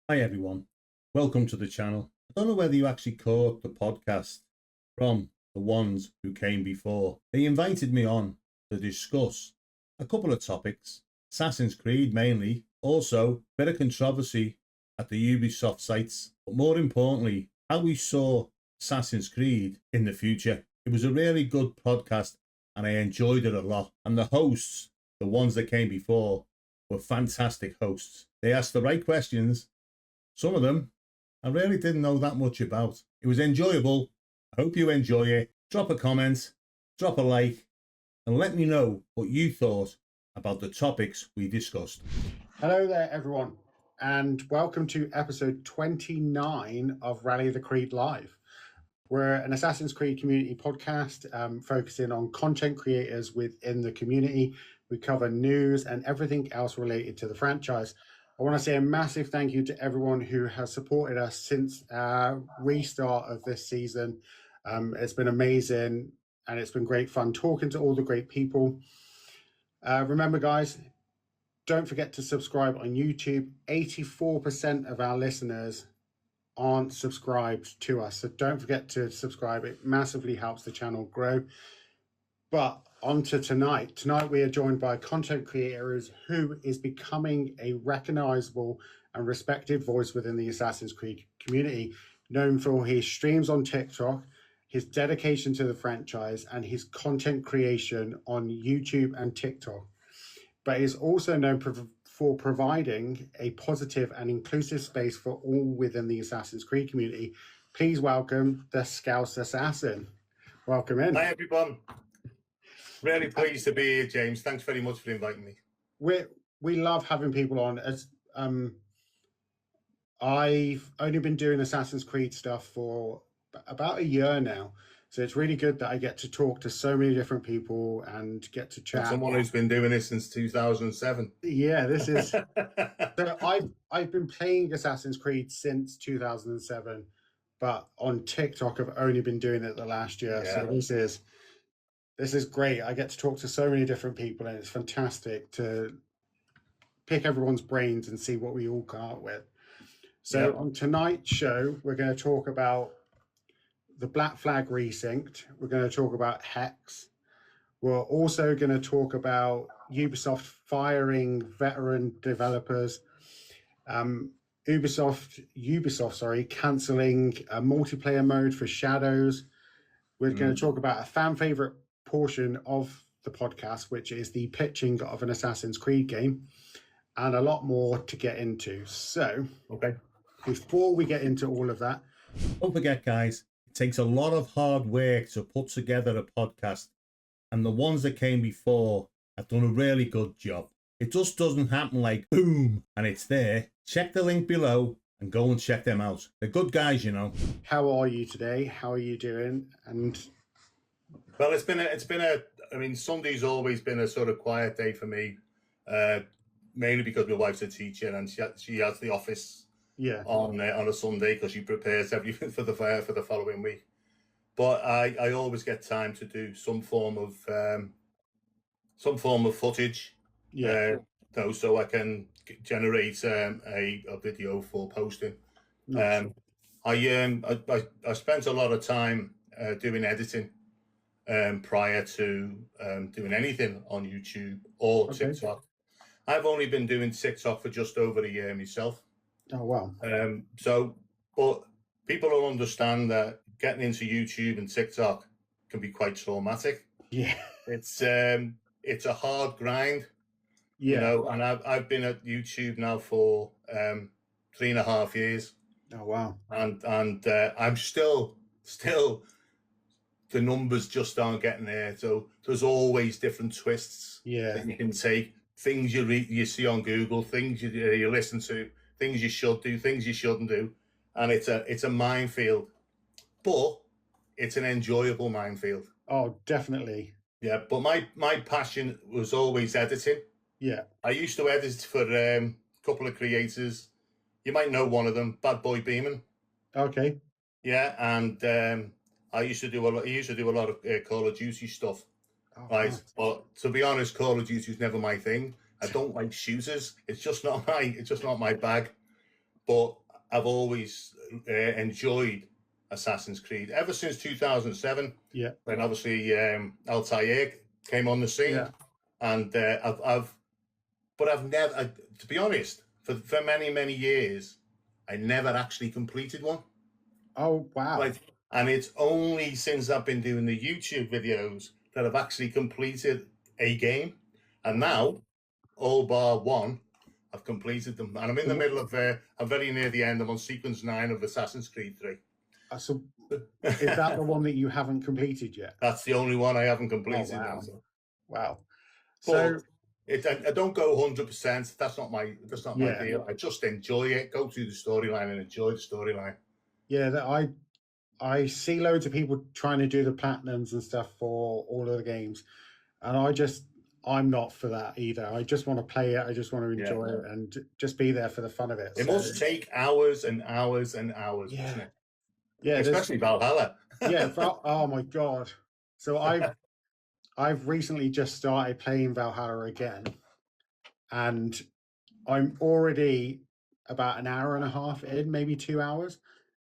Hi everyone, welcome to the channel. I don't know whether you actually caught the podcast from the ones who came before. They invited me on to discuss a couple of topics, Assassin's Creed mainly, also a bit of controversy at the Ubisoft sites, but more importantly, how we saw Assassin's Creed in the future. It was a really good podcast and I enjoyed it a lot. And the hosts, the ones that came before, were fantastic hosts. They asked the right questions. Some of them I really didn't know that much about. It was enjoyable. I hope you enjoy it. Drop a comment, drop a like, and let me know what you thought about the topics we discussed. Hello there, everyone, and welcome to episode 29 of Rally the Creed Live. We're an Assassin's Creed community podcast focusing on content creators within the community. We cover news and everything else related to the franchise. I want to say a massive thank you to everyone who has supported us since our restart of this season. It's been amazing and it's been great fun talking to all the great people. Remember, guys, don't forget to subscribe on YouTube. 84% of our listeners aren't subscribed to us, so don't forget to subscribe. It massively helps the channel grow. But on to tonight. Tonight we are joined by content creators who is becoming a recognizable and respected voice within the Assassin's Creed community, known for his streams on TikTok, his dedication to the franchise, and his content creation on YouTube and TikTok. But is also known for providing a positive and inclusive space for all within the Assassin's Creed community. Please welcome the Scouse Assassin. Welcome in. Hi everyone. Really pleased to be here, James. Thanks very much for inviting me. We love having people on. As I've only been doing Assassin's Creed stuff for about a year now, so it's really good that I get to talk to so many different people and get to chat. Someone who's been doing this since 2007. Yeah, this is. So I've been playing Assassin's Creed since 2007, but on TikTok I've only been doing it the last year. Yeah. So this is great. I get to talk to so many different people, and it's fantastic to pick everyone's brains and see what we all come up with. So on tonight's show, we're going to talk about the Black Flag Resynced. We're going to talk about Hex. We're also going to talk about Ubisoft firing veteran developers. Ubisoft, cancelling a multiplayer mode for Shadows. We're going to talk about a fan favorite portion of the podcast, which is the pitching of an Assassin's Creed game, and a lot more to get into. So, before we get into all of that, don't forget, guys, it takes a lot of hard work to put together a podcast, and the ones that came before have done a really good job. It just doesn't happen like boom and it's there. Check the link below and go and check them out. They're good guys, you know. How are you today? How are you doing? And well, it's been a. I mean, Sunday's always been a sort of quiet day for me, mainly because my wife's a teacher and she has the office on a Sunday because she prepares everything for the following week. But I always get time to do some form of footage, so I can generate a video for posting. Nice. I spent a lot of time doing editing prior to doing anything on YouTube or TikTok. I've only been doing TikTok for just over a year myself. Oh wow! But people don't understand that getting into YouTube and TikTok can be quite traumatic. Yeah, it's a hard grind. Yeah, you know, and I've been at YouTube now for 3.5 years. Oh wow! And I'm still the numbers just aren't getting there. So there's always different twists that you can take. Things you see on Google, things you listen to, things you should do, things you shouldn't do, and it's a minefield, but it's an enjoyable minefield. Oh, definitely. Yeah, but my passion was always editing. Yeah, I used to edit for a couple of creators. You might know one of them, Bad Boy Beeman. Okay. Yeah, and I used to do a lot of Call of Duty stuff. Oh, right, nice. But to be honest, Call of Duty is never my thing. I don't like shooters. It's just not my bag. but I've always enjoyed Assassin's Creed ever since 2007. Yeah. When obviously Altair came on the scene, Yeah. and I've never, to be honest, for many years, I never actually completed one. Oh wow! Right, and it's only since I've been doing the YouTube videos that I've actually completed a game, and now all bar one, I've completed them, and I'm in the middle of. I'm very near the end. I'm on sequence 9 of Assassin's Creed 3. So, is that the one that you haven't completed yet? That's the only one I haven't completed. Oh, wow! So. Wow. So I don't go 100%. That's not my deal. I just enjoy it. Go through the storyline and enjoy the storyline. Yeah, that I see loads of people trying to do the platinums and stuff for all of the games, and I'm not for that either. I just want to play it. I just want to enjoy it and just be there for the fun of it. It must take hours and hours and hours, doesn't it? Yeah, especially Valhalla. Yeah, oh my god! So I've recently just started playing Valhalla again, and I'm already about an hour and a half in, maybe 2 hours,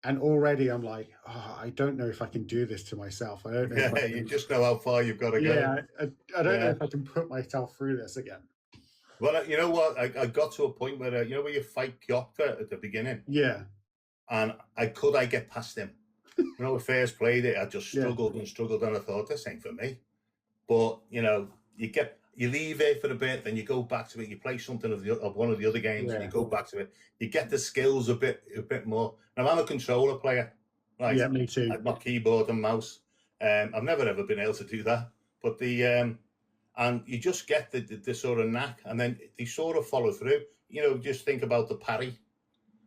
and already I'm like, oh, I don't know if I can do this to myself. I don't know. Yeah, you just know how far you've got to go. Yeah, I don't know if I can put myself through this again. Well, you know what? I got to a point where where you fight Kjotve at the beginning. Yeah. And I get past him. When I first played it, I just struggled and struggled, and I thought, this ain't for me. But you leave it for a bit, then you go back to it. You play something of one of the other games, and you go back to it. You get the skills a bit more. Now I'm a controller player, right? Yeah, me too. Not keyboard and mouse. I've never ever been able to do that. But and you just get the sort of knack, and then they sort of follow through. Just think about the parry.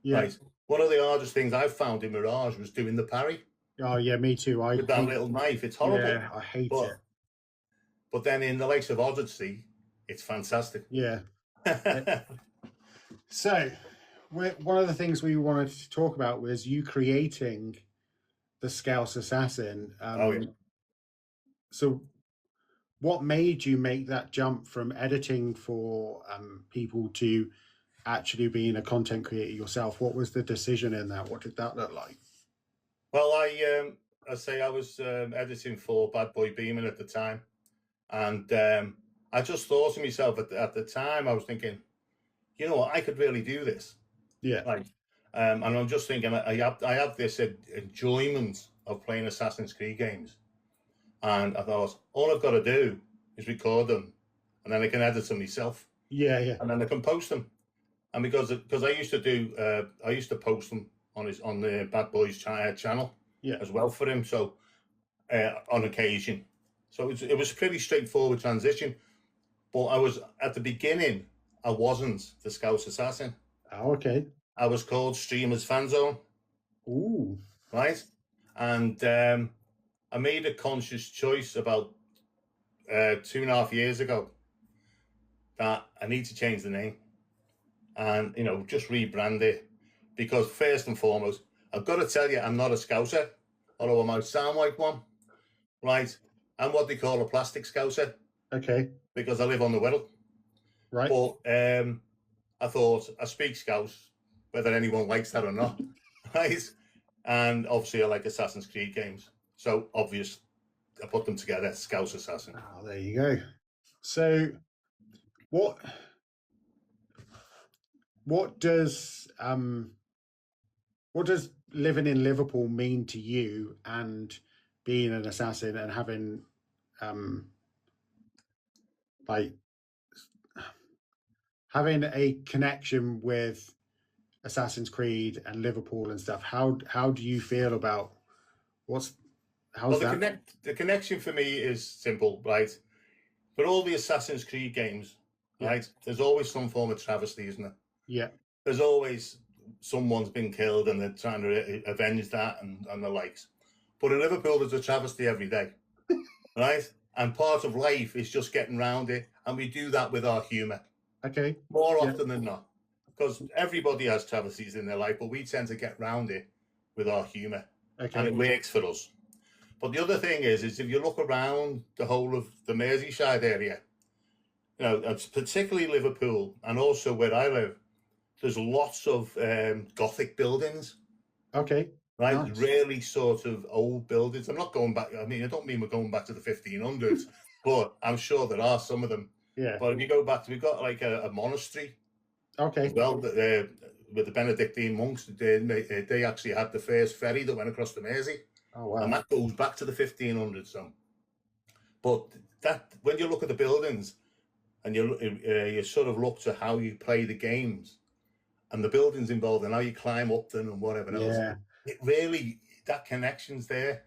Yeah. Right. One of the hardest things I've found in Mirage was doing the parry. Oh yeah, me too. With that little knife, it's horrible. Yeah, I hate it. But then in the likes of Odyssey, it's fantastic. Yeah. So, one of the things we wanted to talk about was you creating the Scouse Assassin. So, what made you make that jump from editing for people to actually being a content creator yourself? What was the decision in that? What did that look like? Well, I was editing for Bad Boy Beeman at the time, and I just thought to myself at the time, I was thinking, you know what, I could really do this. Yeah. And I'm just thinking, I have this enjoyment of playing Assassin's Creed games, and I thought, all I've got to do is record them, and then I can edit them myself. Yeah, and then I can post them. And because I used to post them on the Bad Boys channel as well for him. So on occasion, so it was a pretty straightforward transition. But I was at the beginning, I wasn't the Scouse Assassin. Oh, okay. I was called Streamers Fanzone. Ooh. Right, and I made a conscious choice about 2.5 years ago that I need to change the name. And, just rebrand it, because first and foremost, I've got to tell you, I'm not a Scouser, although I might sound like one, right? I'm what they call a plastic Scouser. Okay. Because I live on the Wirral. Right. But I thought, I speak Scouse, whether anyone likes that or not, right? And obviously I like Assassin's Creed games. So obvious, I put them together, Scouse Assassin. Oh, there you go. So what does living in Liverpool mean to you, and being an assassin and having having a connection with Assassin's Creed and Liverpool and stuff? How do you feel about the connection for me is simple, right? For all the Assassin's Creed games, right, there's always some form of travesty, isn't there? Yeah. There's always someone's been killed and they're trying to avenge that and the likes. But in Liverpool, there's a travesty every day, right? And part of life is just getting around it. And we do that with our humour. Okay. More often than not. Because everybody has travesties in their life, but we tend to get around it with our humour. Okay. And it works for us. But the other thing is if you look around the whole of the Merseyside area, particularly Liverpool, and also where I live, there's lots of Gothic buildings, Okay. right? Nice. Really sort of old buildings. I'm not going back. I mean, I don't mean we're going back to the 1500s, but I'm sure there are some of them. Yeah. But if you go back, we've got like a monastery Okay. as well, with the Benedictine monks. They actually had the first ferry that went across the Mersey, Oh wow. and that goes back to the 1500s. So, but that when you look at the buildings and you sort of look to how you play the games and the buildings involved and how you climb up them and whatever else, it really, that connection's there.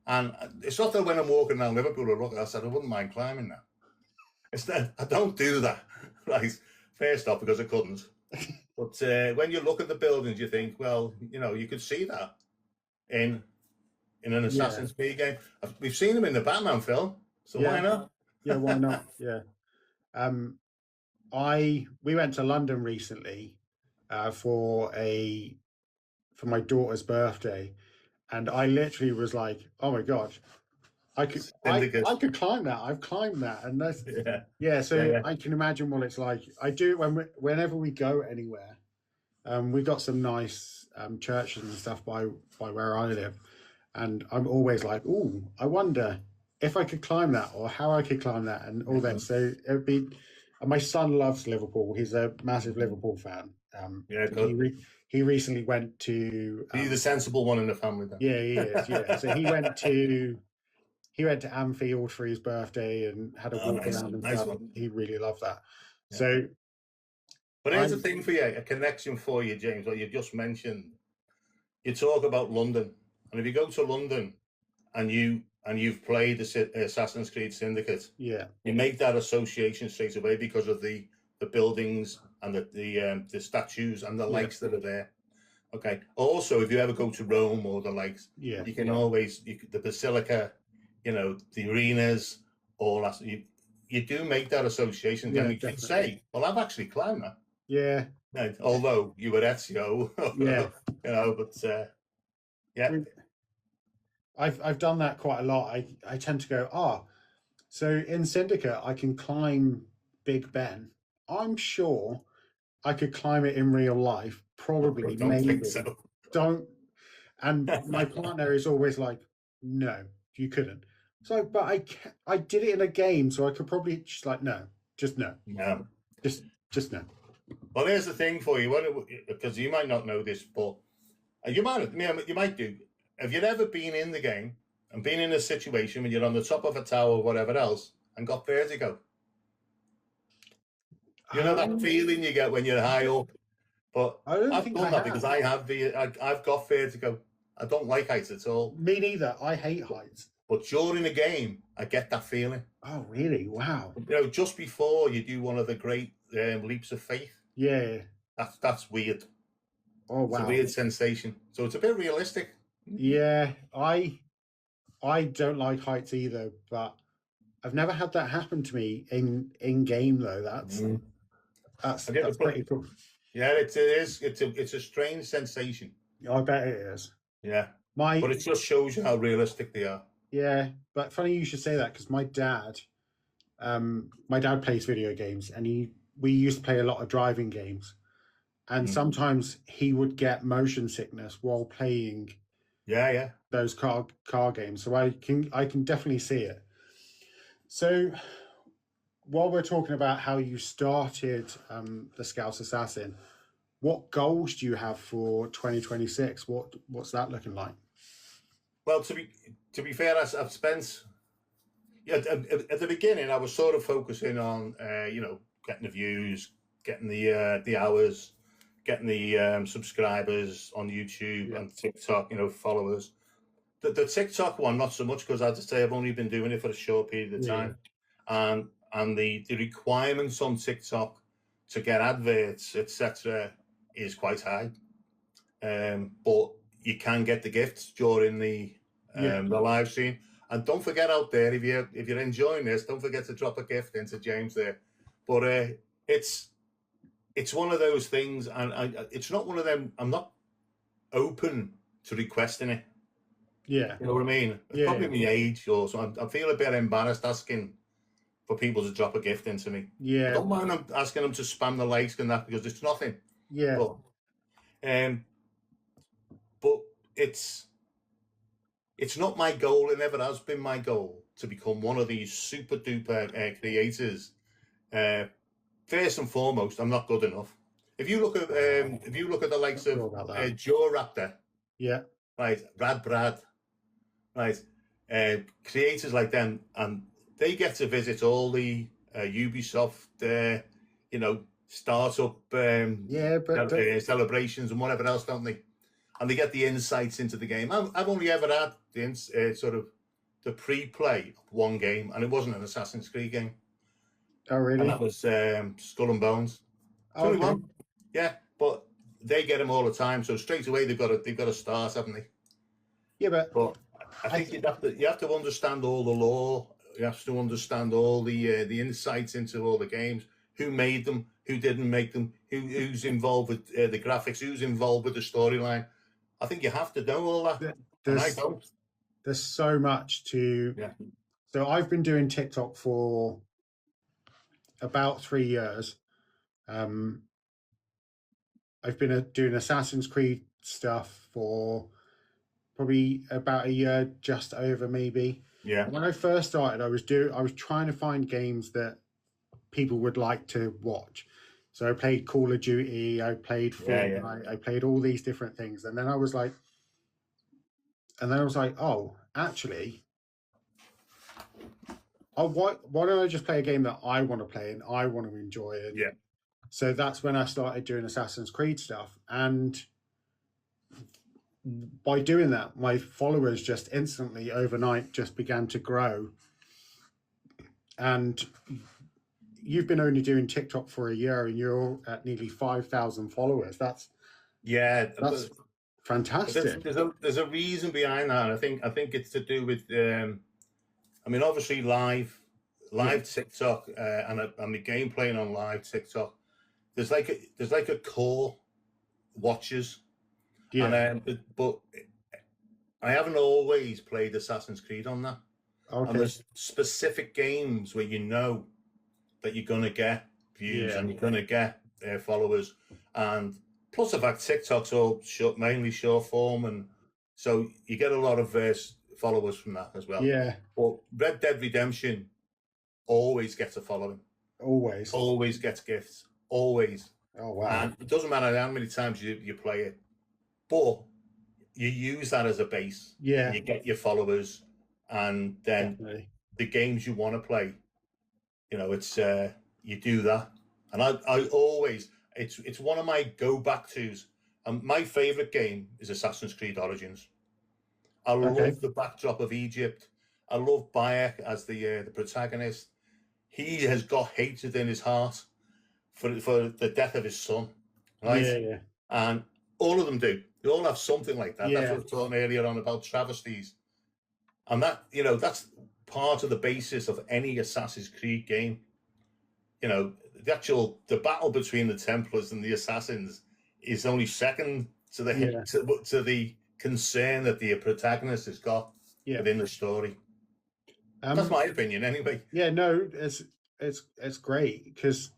And it's not that when I'm walking around Liverpool or look, I said I wouldn't mind climbing that. It's that I don't do that, right? First off, because I couldn't. But when you look at the buildings, you think, well, you know, you could see that in an Assassin's Creed game. We've seen them in the Batman film, so why not? Yeah, why not? Yeah. We went to London recently for my daughter's birthday, and I literally was like, "Oh my god, I could climb that. I've climbed that," and that's So I can imagine what it's like. I do whenever we go anywhere. We've got some nice churches and stuff by where I live, and I'm always like, "Oh, I wonder if I could climb that or how I could climb that," and all that. So it would be. And my son loves Liverpool. He's a massive Liverpool fan. He recently went to. He's the sensible one in the family, then. Yeah, he is. Yeah, so he went to Anfield for his birthday and had a walk around and stuff. He really loved that. Yeah. So, but here's the thing for you, a connection for you, James. What you just mentioned. You talk about London, and if you go to London, and you've played the Assassin's Creed Syndicate, you make that association straight away because of the buildings and the statues and the likes that are there. Okay. Also, if you ever go to Rome or the likes, you can always the Basilica, you know, the arenas, all that. You do make that association. Then you can say, "Well, I've actually climbed that." Yeah. Although you were Ezio, you know, but I've done that quite a lot. I tend to go, so in Syndicate I can climb Big Ben. I'm sure I could climb it in real life. Probably, maybe. So. Don't. And my partner is always like, "No, you couldn't." So, but I did it in a game, so I could probably just like, no, just no. No. Just no. Well, here's the thing for you, because you might not know this, but you might do. Have you ever been in the game and been in a situation when you're on the top of a tower or whatever else and got vertigo? You know that feeling you get when you're high up? But I've done that because I've got vertigo. I don't like heights at all. Me neither. I hate heights. But during the game, I get that feeling. Oh, really? Wow. You know, just before you do one of the great leaps of faith. Yeah. That's weird. Oh, wow. It's a weird sensation. So it's a bit realistic. Yeah, I don't like heights either, but I've never had that happen to me in game though. That's pretty cool. Yeah, it is. It's a strange sensation. I bet it is. Yeah. But it just shows you how realistic they are. Yeah, but funny you should say that because my dad plays video games, and we used to play a lot of driving games, and sometimes he would get motion sickness while playing. Yeah. Those car games, so I can definitely see it. So, while we're talking about how you started the Scouse Assassin, what goals do you have for 2026? What's that looking like? Well, to be fair, I've spent at the beginning I was sort of focusing on getting the views, getting the hours, getting the subscribers on YouTube and TikTok, followers. The TikTok one, not so much, because as I say, I've only been doing it for a short period of time, and the requirements on TikTok to get adverts, etc., is quite high. But you can get the gifts during the live stream. And don't forget out there, if you're enjoying this, don't forget to drop a gift into James there. But it's one of those things, and it's not one of them. I'm not open to requesting it. Yeah, you know what I mean. It's probably my age, or so. I feel a bit embarrassed asking for people to drop a gift into me. Yeah, I don't mind asking them to spam the likes and that, because it's nothing. Yeah. But um, but it's not my goal. It never has been my goal to become one of these super duper creators. First and foremost, I'm not good enough. If you look at the likes Not of sure about that. Joe Raptor, Yeah. right, Brad, right, creators like them, and they get to visit all the Ubisoft, startup Yeah, but celebrations and whatever else, don't they? And they get the insights into the game. I've only ever had the sort of the pre-play of one game, and it wasn't an Assassin's Creed game, oh and that really? was Skull and Bones. It's only Okay. one, yeah, but they get them all the time, so straight away they've got to start, haven't they? Yeah, but But I I think th- you have to understand all the lore. You have to understand all the insights into all the games. Who made them? Who didn't make them? Who's involved with the graphics? Who's involved with the storyline? I think you have to know all that, th- and I there's don't. there's so much to. Yeah, So I've been doing TikTok for about 3 years. Um, I've been doing Assassin's Creed stuff for probably about a year, just over maybe. yeah, And when I first started, I was trying to find games that people would like to watch. So I played Call of Duty, I played yeah. Fortnite, I played all these different things, and then I was like, oh, actually, oh, why don't I just play a game that I want to play and I want to enjoy? And Yeah. so that's when I started doing Assassin's Creed stuff, and by doing that, my followers just instantly overnight just began to grow. And you've been only doing TikTok for a year, and you're at nearly 5,000 followers. Yeah, That's but fantastic. there's a reason behind that. I think it's to do with I mean, obviously Yeah, live TikTok and the game playing on live TikTok. There's like a core watchers, and yeah, but I haven't always played Assassin's Creed on that. And okay, there's specific games where you know that you're gonna get views yeah, and you're gonna get followers, and plus the fact TikTok's all short, mainly short form, and so you get a lot of followers from that as well. yeah, But Red Dead Redemption always gets a following, always. always gets gifts, always, Oh wow, and it doesn't matter how many times you play it, but you use that as a base, and yeah, you get your followers, and then definitely. the games you want to play, it's you do that, and I always it's one of my go back tos. And my favorite game is Assassin's Creed Origins. I Okay, love the backdrop of Egypt. I love Bayek as the protagonist. He has got hatred in his heart for the death of his son, right? yeah, yeah, And all of them do. They all have something like that. That's what yeah, I was talking earlier on about travesties, and that's part of the basis of any Assassin's Creed game. The battle between the Templars and the Assassins is only second to yeah, the concern that the protagonist has got yeah. within the story. That's Um, my opinion, anyway. yeah, no, it's great because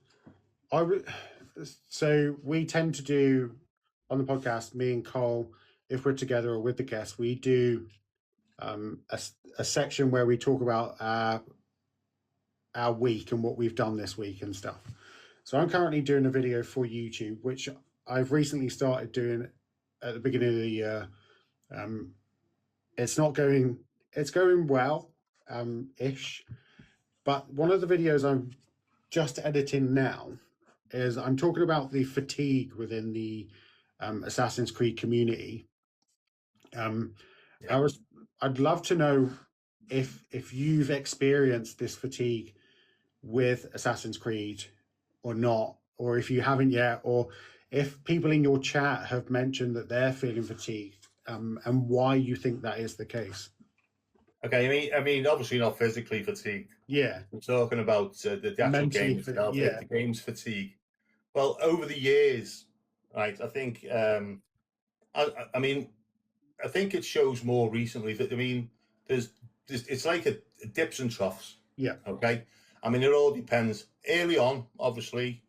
I would. So we tend to do on the podcast, me and Cole, if we're together or with the guest, we do a, a section where we talk about our week and what we've done this week and stuff. So I'm currently doing a video for YouTube, which I've recently started doing at the beginning of the year. Um, it's not going, it's going well, ish. But one of the videos I'm just editing now is I'm talking about the fatigue within the Assassin's Creed community. Um, I Yeah. was, I'd love to know if you've experienced this fatigue with Assassin's Creed or not, or if you haven't yet, or if people in your chat have mentioned that they're feeling fatigued, and why you think that is the case. Okay. I mean, obviously not physically fatigued. Yeah, We're talking about the actual game itself, yeah, the game's fatigue. Well, over the years, right? I think. I mean, I think it shows more recently that there's it's like a dips and troughs. yeah, Okay. I mean, it all depends. Early on, obviously,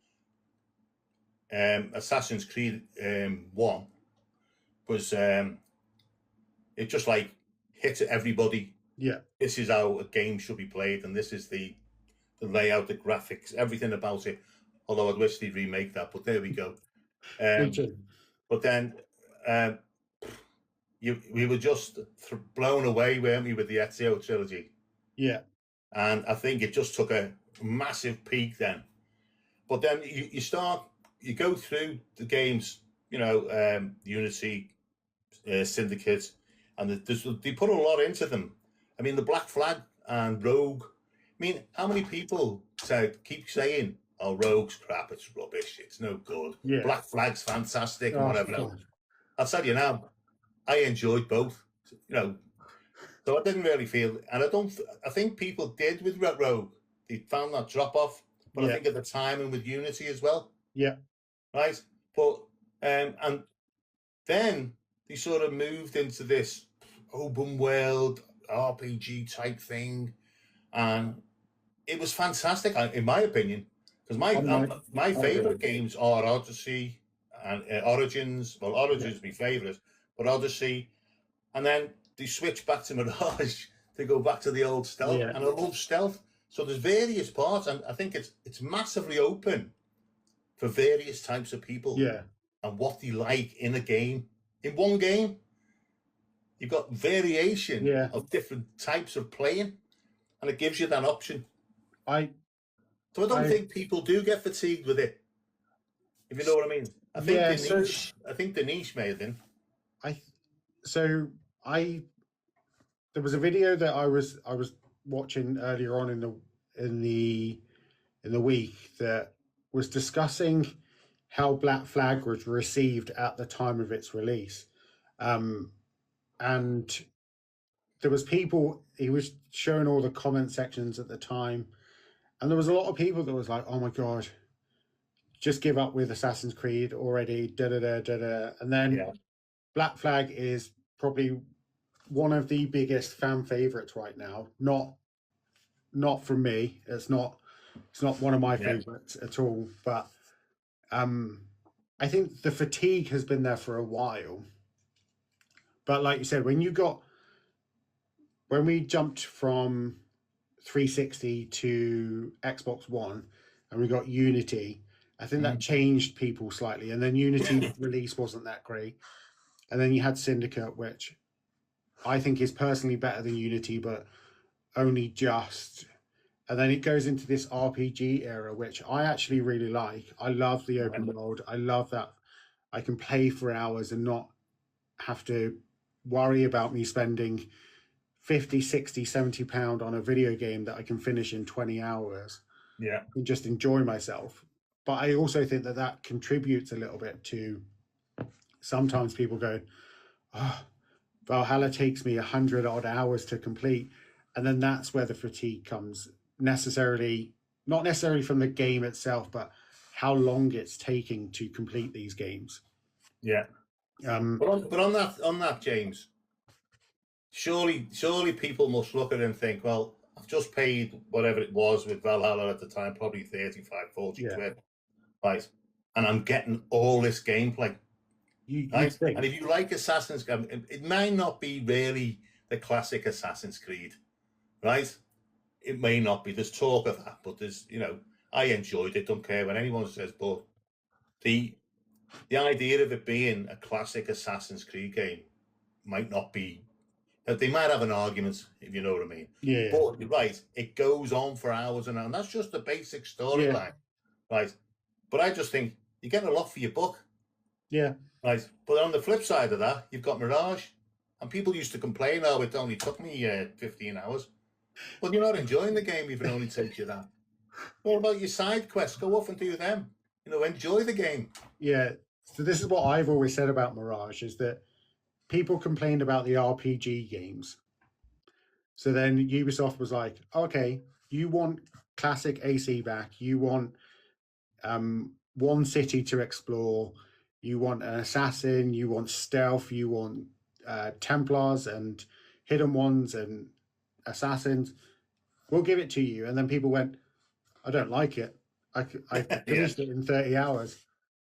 Assassin's Creed 1 was it just like hit everybody. Yeah. This is how a game should be played, and this is the layout, the graphics, everything about it. Although I'd wish they'd remake that, but there we go. Me too. But then we were just blown away, weren't we, with the Ezio trilogy? Yeah. And I think it just took a massive peak then. But then you go through the games, Unity, Syndicate, and they put a lot into them. I mean, the Black Flag and Rogue. I mean, how many people keep saying, "Oh, Rogue's crap, it's rubbish, it's no good." Yeah. Black Flag's fantastic, and Oh, whatever God. else. I'll tell you now, I enjoyed both. So I didn't really feel, and I think people did with Rogue. They found that drop off, but I think at the time and with Unity as well. Yeah. Right. But and then they sort of moved into this open world RPG type thing, and it was fantastic, in my opinion, because my favorite games are Odyssey and Origins. Well, Origins is my favorite, but Odyssey, and then they switch back to Mirage to go back to the old stealth, and I love stealth. So there's various parts, and I think it's massively open for various types of people. Yeah. And what they like in a game. In one game, you've got variation of different types of playing, and it gives you that option. So I don't think people do get fatigued with it, if you know what I mean. I think the niche may have been. There was a video that I was watching earlier on in the week that was discussing how Black Flag was received at the time of its release, and there was people. He was showing all the comment sections at the time, and there was a lot of people that was like, "Oh my god, just give up with Assassin's Creed already." Da da da da da. And then Black Flag is probably one of the biggest fan favorites right now. Not from me. It's not one of my favorites at all. But I think the fatigue has been there for a while. But like you said, when we jumped from 360 to Xbox One and we got Unity, I think that changed people slightly. And then Unity release wasn't that great. And then you had Syndicate, which I think is personally better than Unity, but only just. And then it goes into this RPG era, which I actually really like. I love the open world. I love that I can play for hours and not have to worry about me spending 50, 60, 70 pound on a video game that I can finish in 20 hours. Yeah. And just enjoy myself. But I also think that contributes a little bit to sometimes people go, "Oh, Valhalla takes me 100 odd hours to complete." And then that's where the fatigue comes, not necessarily from the game itself, but how long it's taking to complete these games. Yeah. But on that, James, surely people must look at it and think, well, I've just paid whatever it was with Valhalla at the time, probably 35, 40 quid, right? And I'm getting all this gameplay. Right? And if you like Assassin's Creed, it might not be really the classic Assassin's Creed, right? It may not be. There's talk of that, but I enjoyed it. Don't care what anyone says. But the idea of it being a classic Assassin's Creed game might not be. They might have an argument, if you know what I mean. Yeah. But you're right, it goes on for hours and hours. And that's just the basic storyline, right? But I just think you're getting a lot for your buck. Yeah. Right. But on the flip side of that, you've got Mirage. And people used to complain, "Oh, it only took me 15 hours. Well, you're not enjoying the game if it only takes you that. What about your side quests? Go off and do them. Enjoy the game. Yeah. So this is what I've always said about Mirage, is that people complained about the RPG games. So then Ubisoft was like, okay, you want classic AC back. You want one city to explore. You want an assassin. You want stealth. You want Templars and hidden ones and assassins. We'll give it to you. And then people went, I don't like it. I finished it in 30 hours.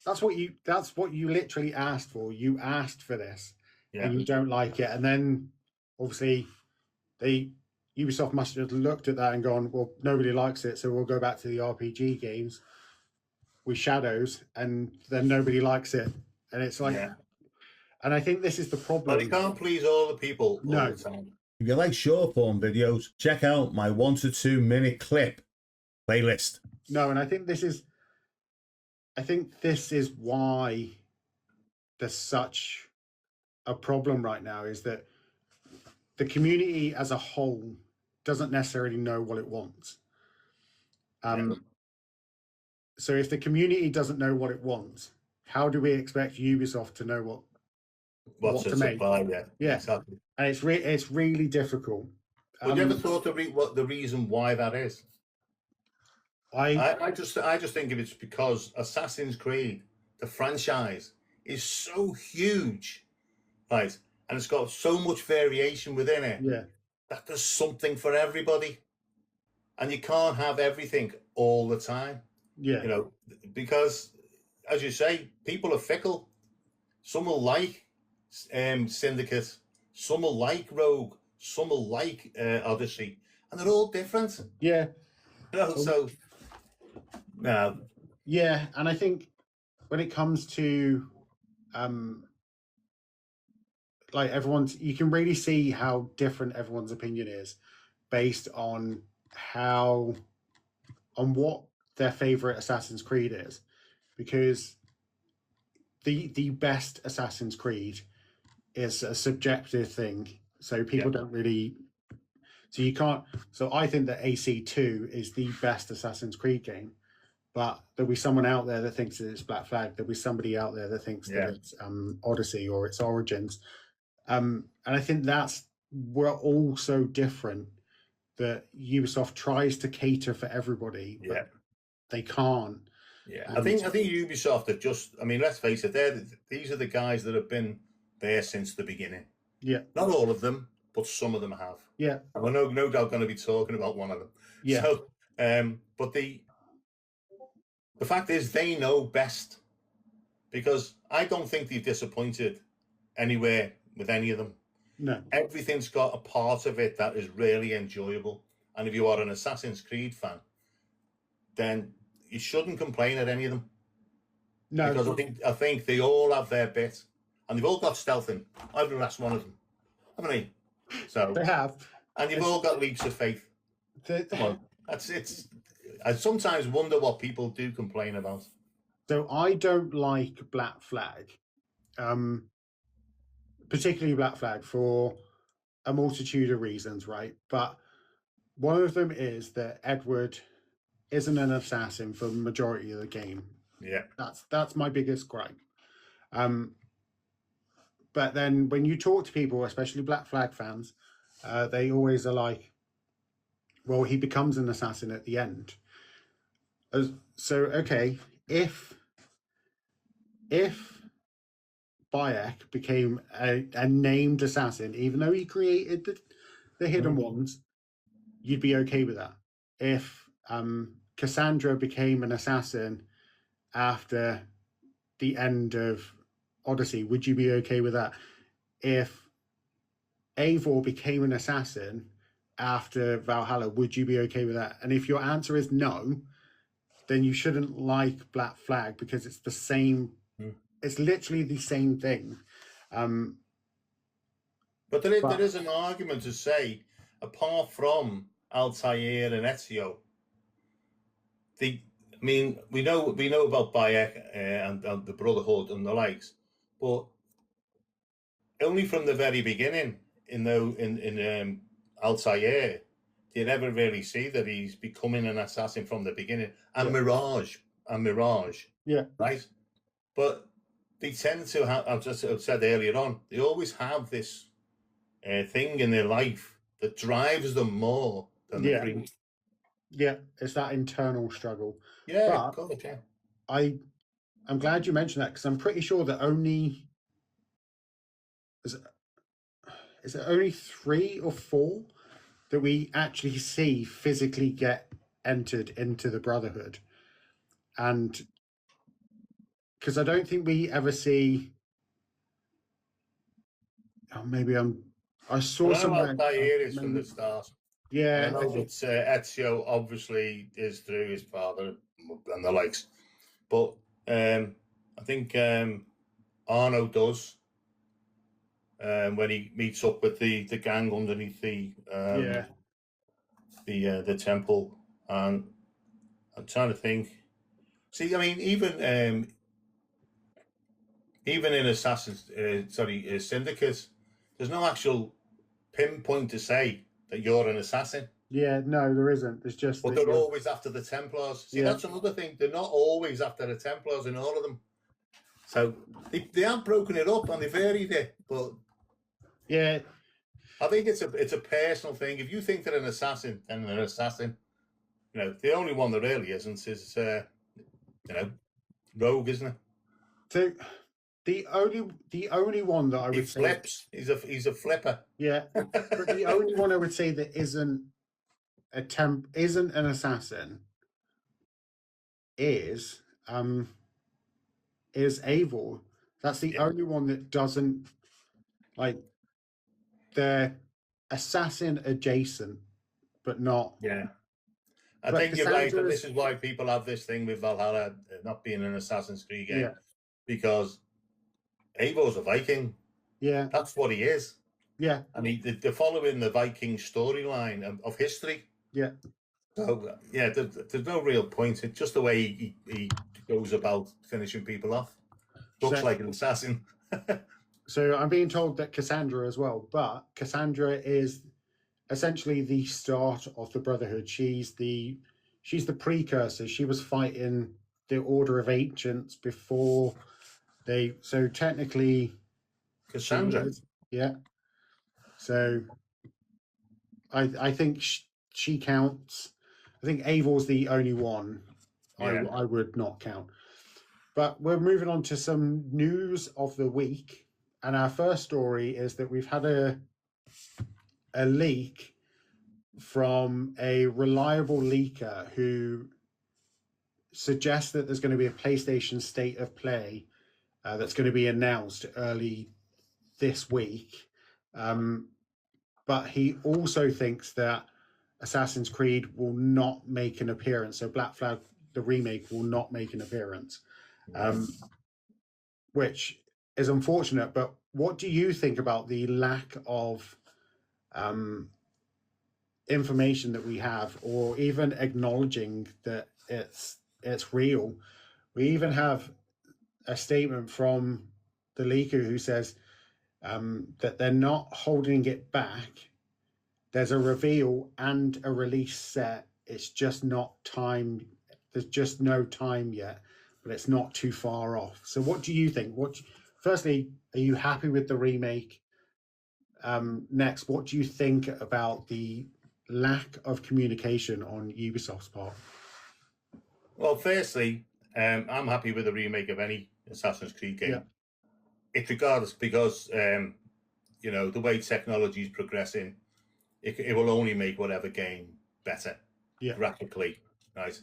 That's what you literally asked for. You asked for this, Yeah. and you don't like it. And then obviously Ubisoft must have looked at that and gone, well, nobody likes it, so we'll go back to the RPG games with Shadows, and then nobody likes it. And it's like, Yeah. and I think this is the problem. But you can't please all the people all No. the time. If you like short form videos, check out my 1 to 2 minute clip playlist. No, and I think this is why there's such a problem right now, is that the community as a whole doesn't necessarily know what it wants. So if the community doesn't know what it wants, how do we expect Ubisoft to know what to make? Yeah, exactly. And it's really difficult. But you ever thought what the reason why that is? I just think it's because Assassin's Creed, the franchise, is so huge, right? And it's got so much variation within it. Yeah. That there's something for everybody. And you can't have everything all the time. Yeah. You know, because as you say, people are fickle. Some will like Syndicate, some will like Rogue, some will like Odyssey, and they're all different. Yeah. You know, so no. Yeah, and I think when it comes to like you can really see how different everyone's opinion is based on what their favorite Assassin's Creed is, because the best Assassin's Creed is a subjective thing, so people don't really. So you can't. So I think that AC2 is the best Assassin's Creed game, but there'll be someone out there that thinks that it's Black Flag. There'll be somebody out there that thinks that it's Odyssey or it's Origins. And I think we're all so different that Ubisoft tries to cater for everybody, but they can't. Yeah, I think Ubisoft are just. I mean, let's face it. These are the guys that have been there since the beginning. Yeah, not all of them, but some of them have. Yeah, and we're no doubt going to be talking about one of them. Yeah. So, but the fact is, they know best, because I don't think they've disappointed anywhere with any of them. No. Everything's got a part of it that is really enjoyable. And if you are an Assassin's Creed fan, then you shouldn't complain at any of them. No. Because I think they all have their bit. And they've all got stealth in. I've been last one of them. Haven't they? So they have. And you've all got leaps of faith. Come on. I sometimes wonder what people do complain about. So I don't like Black Flag. Particularly Black Flag, for a multitude of reasons, right? But one of them is that Edward isn't an assassin for the majority of the game. Yeah. That's my biggest gripe. But then when you talk to people, especially Black Flag fans, they always are like, well, he becomes an assassin at the end. So, okay, if Bayek became a named assassin, even though he created the hidden ones, you'd be okay with that. If Cassandra became an assassin after the end of Odyssey, would you be okay with that? If Eivor became an assassin after Valhalla, would you be okay with that? And if your answer is no, then you shouldn't like Black Flag, because it's the same. It's literally the same thing. But there is an argument to say, apart from Altair and Ezio, we know about Bayek and the Brotherhood and the likes, but only from the very beginning, in Altair, you never really see that he's becoming an assassin from the beginning. And Mirage, yeah, right. But they tend to have, I've said earlier on, they always have this thing in their life that drives them more than the creed. Yeah, it's that internal struggle. Yeah, I'm glad you mentioned that, because I'm pretty sure that is it only 3 or 4 that we actually see physically get entered into the Brotherhood, and because I don't think we ever see. Oh, maybe I saw somewhere. Is from the start. Yeah, and I know that Ezio obviously is through his father and the likes, but I think Arno does when he meets up with the gang underneath the temple, and I'm trying to think. See, I mean, even in Syndicate, there's no actual pinpoint to say that you're an assassin. Yeah, no, there isn't. There's just. But they're always after the Templars. See, that's another thing. They're not always after the Templars in all of them. So they have broken it up and they varied it. But yeah, I think it's a personal thing. If you think they're an assassin, then they're an assassin. You know, the only one that really isn't is Rogue, isn't it? So the only one that I would say flips. He's a flipper. Yeah, but the only one I would say that isn't an assassin is Avil. That's the only one that doesn't, like, they're assassin adjacent, but not. Yeah. I think you're right, and this is why people have this thing with Valhalla not being an Assassin's Creed game, because Eivor's a Viking. Yeah, that's what he is. Yeah, I mean, they're following the Viking storyline of history. Yeah. So yeah, there's no real point. It's just the way he goes about finishing people off. Looks like an assassin. So I'm being told that Cassandra as well, but Cassandra is essentially the start of the Brotherhood. She's the precursor. She was fighting the Order of Ancients before they. So technically, Cassandra. Yeah. So I think she counts. I think Avor's the only one I would not count. But we're moving on to some news of the week. And our first story is that we've had a leak from a reliable leaker who suggests that there's going to be a PlayStation State of Play that's going to be announced early this week. But he also thinks that Assassin's Creed will not make an appearance. So Black Flag, the remake, will not make an appearance, which is unfortunate. But what do you think about the lack of information that we have, or even acknowledging that it's real? We even have a statement from the leaker who says that they're not holding it back. There's a reveal and a release set. It's just not time. There's just no time yet, but it's not too far off. So what do you think? Firstly, are you happy with the remake? Next, what do you think about the lack of communication on Ubisoft's part? Well, firstly, I'm happy with the remake of any Assassin's Creed game. It's regardless, because the way technology is progressing, it will only make whatever game better graphically, right?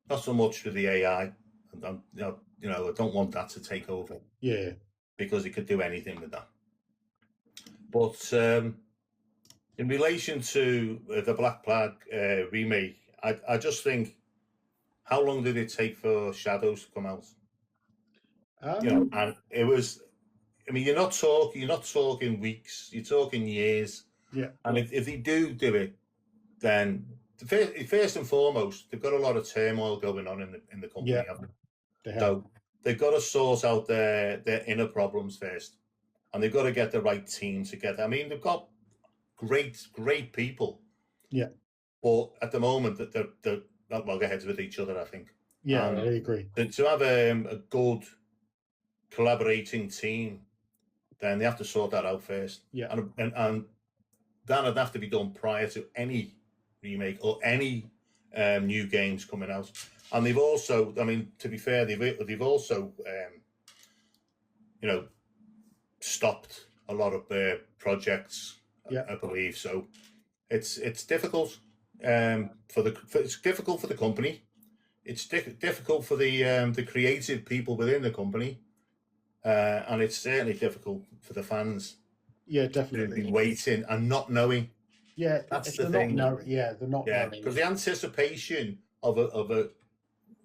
Not so much with the AI. I don't want that to take over. Yeah, because it could do anything with that. But in relation to the Black Flag remake, I just think, how long did it take for Shadows to come out? And it was. I mean, you're not talking weeks. You're talking years. Yeah. And if they do it, then first and foremost, they've got a lot of turmoil going on in the company. Yeah. So they've got to sort out their inner problems first, and they've got to get the right team together. I mean, they've got great people. Yeah. But at the moment, that they're not loggerheads with each other, I think. Yeah, I agree. To have a good collaborating team, then they have to sort that out first. Yeah. And that'd have to be done prior to any remake or any new games coming out. And they've also, I mean, to be fair, they've also, stopped a lot of their projects. I believe so. It's difficult it's difficult for the company, it's difficult for the creative people within the company, and it's certainly difficult for the fans. Yeah, To definitely. be waiting and not knowing. Yeah, That's they're the thing. they're not knowing. Because the anticipation of a,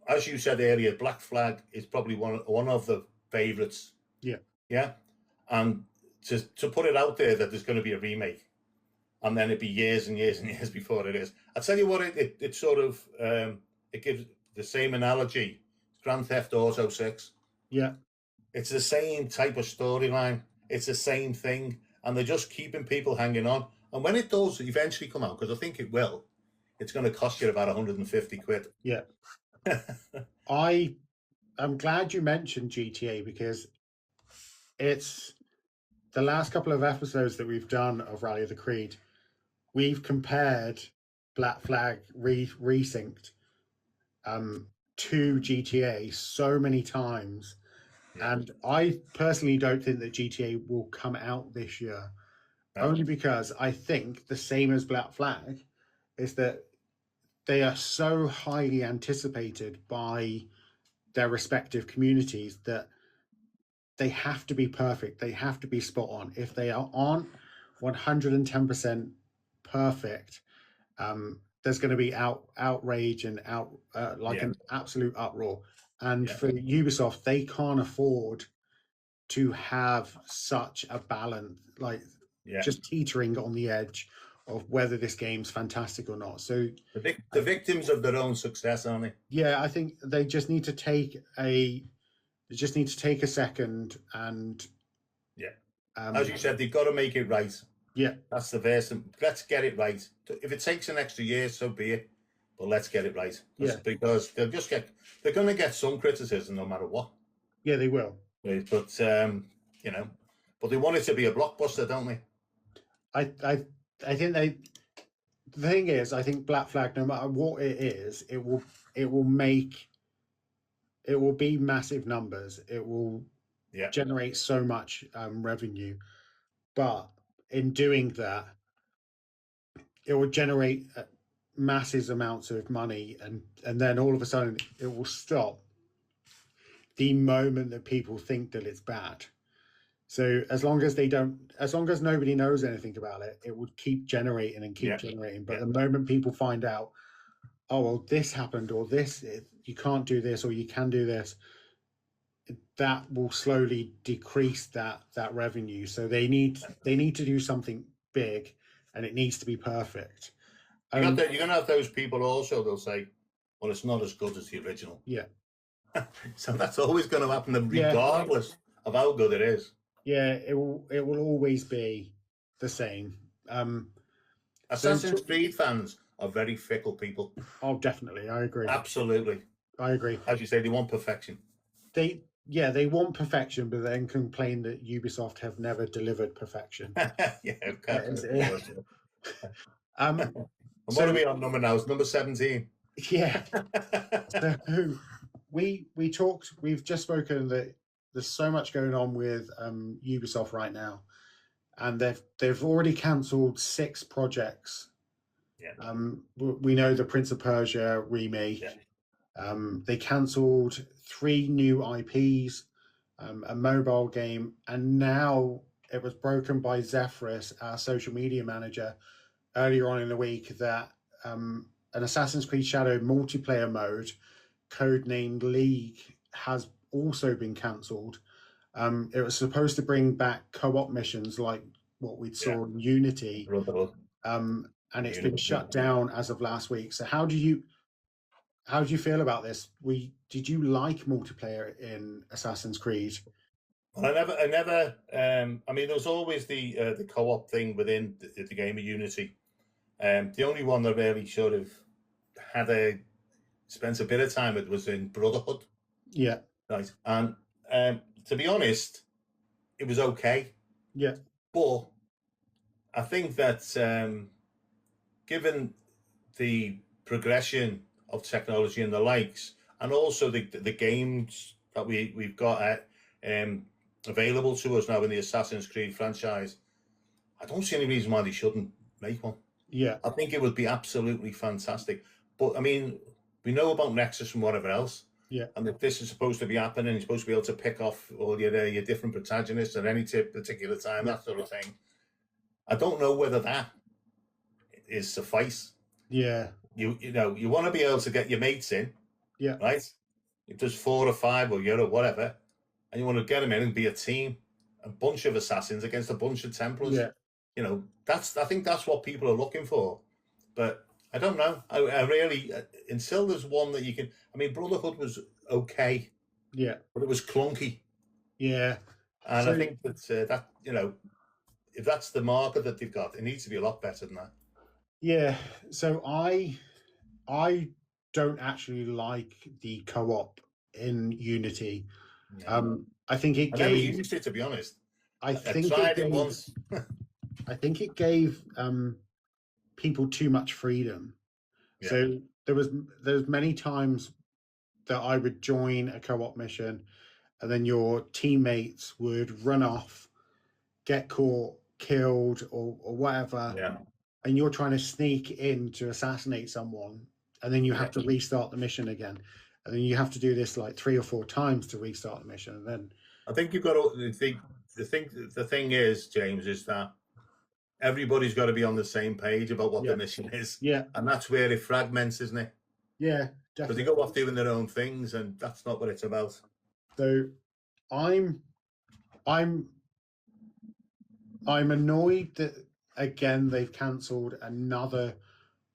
as you said earlier, Black Flag is probably one of the favourites. Yeah, and to put it out there that there's going to be a remake, and then it'd be years and years and years before it is. I tell you what, it sort of it gives the same analogy. Grand Theft Auto 6. Yeah, it's the same type of storyline. It's the same thing, and they're just keeping people hanging on. And when it does eventually come out, because I think it will, it's going to cost you about 150 quid. Yeah. I'm glad you mentioned GTA, because it's the last couple of episodes that we've done of Rally of the Creed. We've compared Black Flag resynced to GTA so many times. Yeah. And I personally don't think that GTA will come out this year. No. Only because I think the same as Black Flag is that they are so highly anticipated by their respective communities that they have to be perfect. They have to be spot on. If they aren't 110% perfect, there's going to be outrage and an absolute uproar. And for Ubisoft, they can't afford to have such a balance, just teetering on the edge of whether this game's fantastic or not. So the victims of their own success, aren't they? Yeah, I think they just need to take a second and as you said, they've got to make it right. Yeah, that's the verse. Let's get it right. If it takes an extra year, so be it. But let's get it right. Because they're going to get some criticism no matter what. Yeah, they will. But but they want it to be a blockbuster, don't they? I think the thing is, I think Black Flag, no matter what it is, it will be massive numbers. It will generate so much revenue, but in doing that, it will generate massive amounts of money, and then all of a sudden it will stop the moment that people think that it's bad. So as long as nobody knows anything about it, it would keep generating and keep generating. But the moment people find out, oh, well, this happened, or you can't do this, or you can do this, that will slowly decrease that revenue. So they need to do something big, and it needs to be perfect. You're going to have those people also. They'll say, well, it's not as good as the original. Yeah. So that's always going to happen, regardless of how good it is. Yeah, it will always be the same. Assassin's Creed fans are very fickle people. Oh, definitely, I agree. Absolutely, I agree. As you say, they want perfection. They want perfection, but then complain that Ubisoft have never delivered perfection. What are we on number now? It's number 17. Yeah. So we've just spoken that there's so much going on with Ubisoft right now, and they've already cancelled 6 projects. Yeah. We know the Prince of Persia remake. Yeah. They cancelled 3 new IPs, a mobile game, and now it was broken by Zephyrus, our social media manager, earlier on in the week that an Assassin's Creed Shadow multiplayer mode, codenamed League, has also been cancelled. It was supposed to bring back co-op missions like what we saw in Unity, and it's been shut down as of last week. So how do you feel about this? Did you like multiplayer in Assassin's Creed? Well, I never. I mean, there was always the co-op thing within the game of Unity. The only one that really sort of spent a bit of time with was in Brotherhood. Yeah. Right. And to be honest, it was okay. Yeah. But I think that given the progression of technology and the likes, and also the games that we've got available to us now in the Assassin's Creed franchise, I don't see any reason why they shouldn't make one. Yeah. I think it would be absolutely fantastic. But I mean, we know about Nexus and whatever else. Yeah. And if this is supposed to be happening, you're supposed to be able to pick off all your different protagonists at any particular time, that sort of thing. I don't know whether that is suffice. Yeah. You want to be able to get your mates in. Yeah. Right? If there's 4 or 5 or or whatever, and you want to get them in and be a team, a bunch of assassins against a bunch of Templars. Yeah. I think that's what people are looking for. But I don't know. I really, until there's one that you can. I mean, Brotherhood was okay. Yeah. But it was clunky. Yeah. And I think that if that's the market that they've got, it needs to be a lot better than that. Yeah. So I don't actually like the co-op in Unity. No. I think it I gave. never used it, to be honest. I think tried it once. I think it gave people too much freedom. Yeah. So there's many times that I would join a co-op mission, and then your teammates would run off, get caught, killed, or whatever. Yeah. And you're trying to sneak in to assassinate someone, and then you have to restart the mission again, and then you have to do this like 3 or 4 times to restart the mission. And then I think you've got to think. The thing is, James, is that everybody's got to be on the same page about what the mission is. Yeah. And that's where it fragments, isn't it? Yeah, definitely. Because they go off doing their own things, and that's not what it's about. So I'm annoyed that again they've cancelled another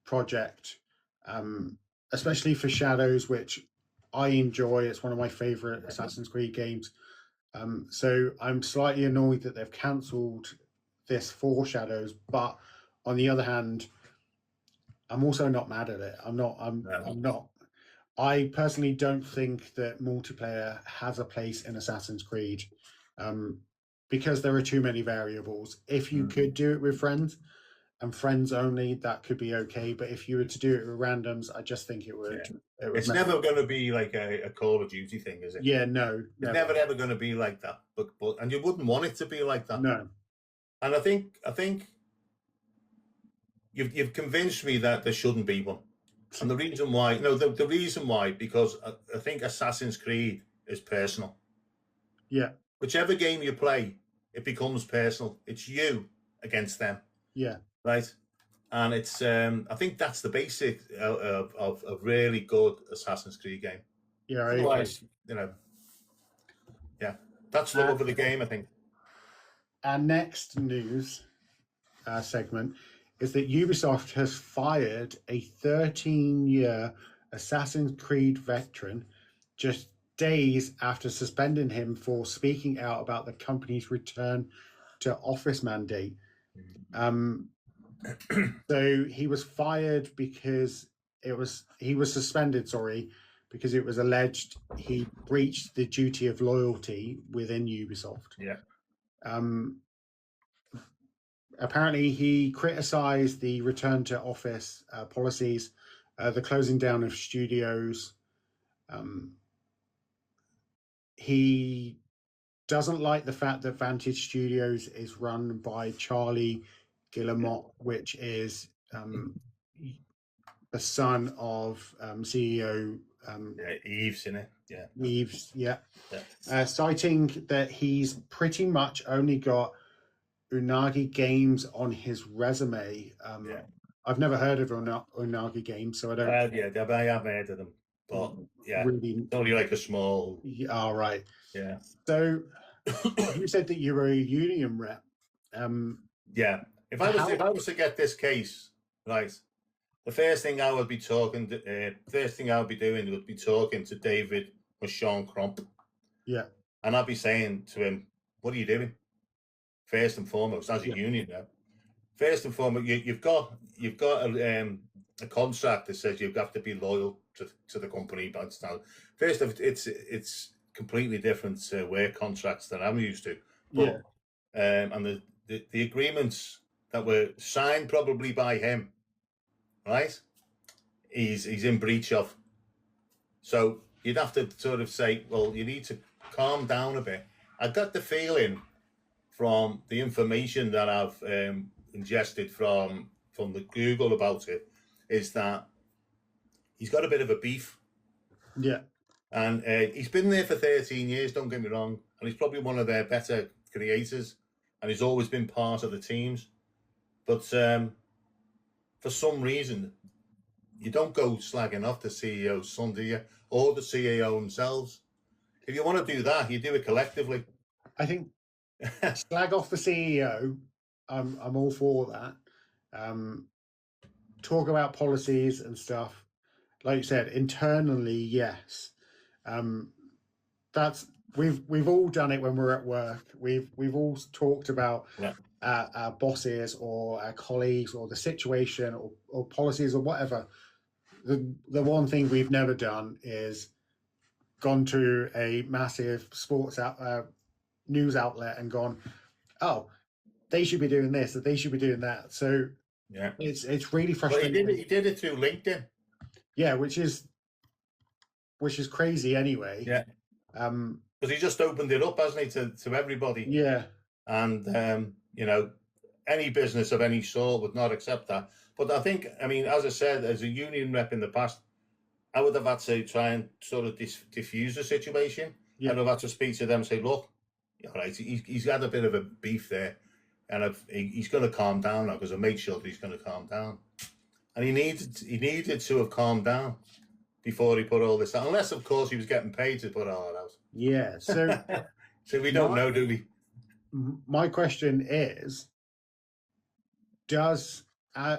project, especially for Shadows, which I enjoy. It's one of my favorite Assassin's Creed games. So I'm slightly annoyed that they've cancelled this for Shadows, but on the other hand, I'm also not mad at it. I'm not. I personally don't think that multiplayer has a place in Assassin's Creed, because there are too many variables. If you could do it with friends and friends only, that could be okay. But if you were to do it with randoms, I just think it would. Yeah. It's never going to be like a Call of Duty thing, is it? Yeah, no. It's never ever going to be like that. But and you wouldn't want it to be like that. No. And I think you've convinced me that there shouldn't be one. And the reason why, the reason why, because I think Assassin's Creed is personal. Yeah. Whichever game you play, it becomes personal. It's you against them. Yeah. Right. And it's I think that's the basic of a really good Assassin's Creed game. Yeah. Otherwise, that's love of the game, I think. Our next news segment is that Ubisoft has fired a 13-year Assassin's Creed veteran just days after suspending him for speaking out about the company's return to office mandate. So he was fired because he was suspended, because it was alleged he breached the duty of loyalty within Ubisoft. Yeah. Apparently, he criticised the return to office policies, the closing down of studios. He doesn't like the fact that Vantage Studios is run by Charlie Guillemot, which is the son of CEO Eves, in it. Yeah. Eves, yeah. Citing that he's pretty much only got Unagi Games on his resume. I've never heard of Unagi Games, so I don't. I have heard of them, but really, only like a small. All right. Yeah. So you said that you were a union rep. Yeah. If I was to get this case right, the first thing I would be doing would be talking to David Sean Crump. Yeah. And I'd be saying to him, "What are you doing? First and foremost, as a union rep, first and foremost, you've got a contract that says you have to be loyal to the company. But first, it's completely different work contracts that I'm used to. But, and the agreements that were signed probably by him, right? He's in breach of. So you'd have to sort of say, well, you need to calm down a bit. I got the feeling from the information that I've ingested from the Google about it, is that he's got a bit of a beef. Yeah. And he's been there for 13 years, don't get me wrong. And he's probably one of their better creators. And he's always been part of the teams. But for some reason, you don't go slagging off the CEO's son, do you? Or the CEO themselves. If you want to do that, you do it collectively. I think slag off the CEO. I'm all for that. Talk about policies and stuff. Like you said, internally, yes. That's we've all done it when we're at work. We've all talked about our bosses or our colleagues or the situation or policies or whatever. The one thing we've never done is gone to a massive sports news outlet and gone, oh, they should be doing this, or they should be doing that. So yeah, it's really frustrating. Well, he did it through LinkedIn. Yeah, which is crazy anyway. Yeah. Because he just opened it up, hasn't he, to everybody? Yeah. And you know, any business of any sort would not accept that. But I think, I mean, as I said, as a union rep in the past, I would have had to try and sort of diffuse the situation. Yeah. I'd have had to speak to them and say, look, all right, he's had a bit of a beef there, and he's going to calm down now, because I made sure that he's going to calm down. And he needed to have calmed down before he put all this out. Unless, of course, he was getting paid to put all that out. Yeah. So, so we don't know, do we? My question is, does I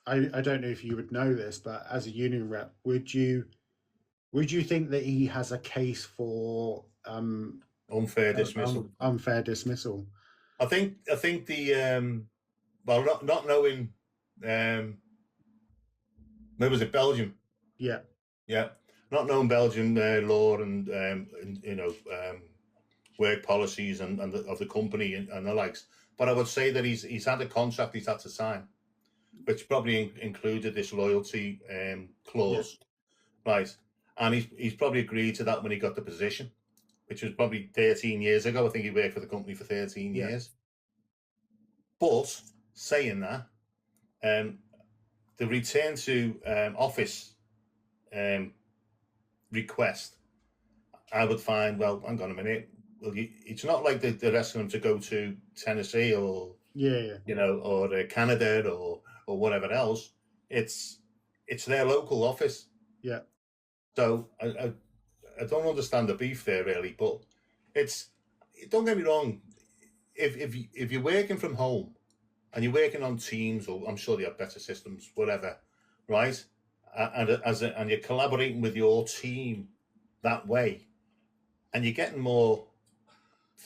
don't know if you would know this, but as a union rep, would you think that he has a case for unfair dismissal? Unfair dismissal. I think the well, not knowing where was it, Belgium? Yeah. Yeah, not knowing Belgian law and work policies and of the company and the likes. But I would say that he's had a contract he's had to sign, which probably included this loyalty clause, right? And he's probably agreed to that when he got the position, which was probably 13 years ago. I think he worked for the company for 13 years. But saying that, the return to office request, I would find, well, hang on a minute. Well, it's not like they're asking them to go to Tennessee or or Canada or whatever else. It's their local office. Yeah. So I don't understand the beef there really, but don't get me wrong. If you're working from home and you're working on Teams, or I'm sure they have better systems, whatever, right? And you're collaborating with your team that way, and you're getting more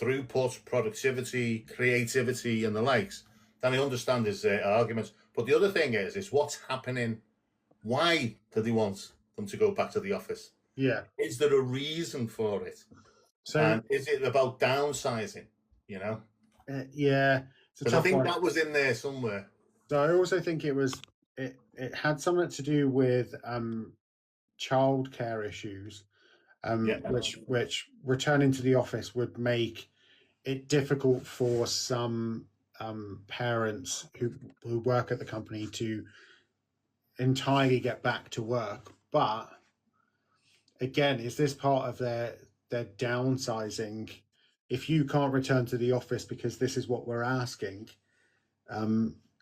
throughput, productivity, creativity, and the likes, then I understand his arguments. But the other thing is what's happening. Why do they want them to go back to the office? Yeah. Is there a reason for it? And is it about downsizing? Yeah. Because I think that was in there somewhere. So I also think it had something to do with childcare issues, which returning to the office would make it difficult for some parents who work at the company to entirely get back to work. But again, is this part of their downsizing? If you can't return to the office because this is what we're asking,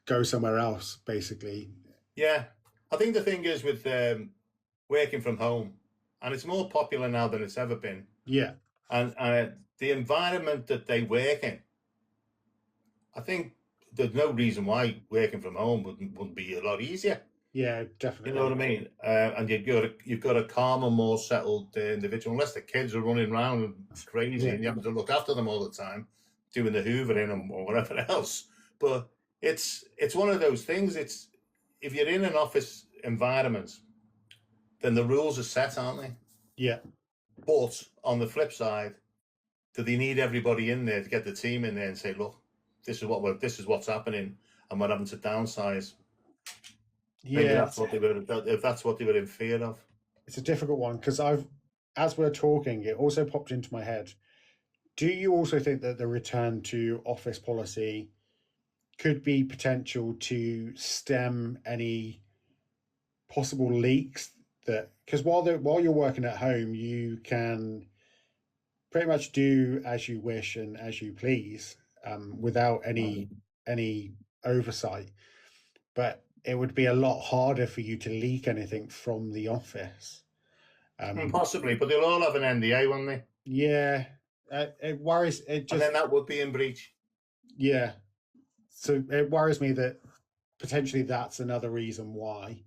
go somewhere else, basically. Yeah, I think the thing is with working from home, and it's more popular now than it's ever been. Yeah. And the environment that they work in, I think there's no reason why working from home wouldn't be a lot easier. Yeah, definitely. You know what I mean? And you've got a calmer, more settled individual, unless the kids are running around crazy and you have to look after them all the time, doing the hoovering or whatever else. But it's one of those things. It's if you're in an office environment, then the rules are set, aren't they? Yeah. But on the flip side, do they need everybody in there to get the team in there and say, look, this is what's happening, and we're having to downsize? Yeah, maybe that's what they were in fear of. It's a difficult one because as we're talking, it also popped into my head. Do you also think that the return to office policy could be potential to stem any possible leaks that because while you're working at home, you can pretty much do as you wish and as you please, without any oversight. But it would be a lot harder for you to leak anything from the office. Possibly, but they'll all have an NDA, won't they? Yeah, it worries. And then that would be in breach. Yeah, so it worries me that potentially that's another reason why.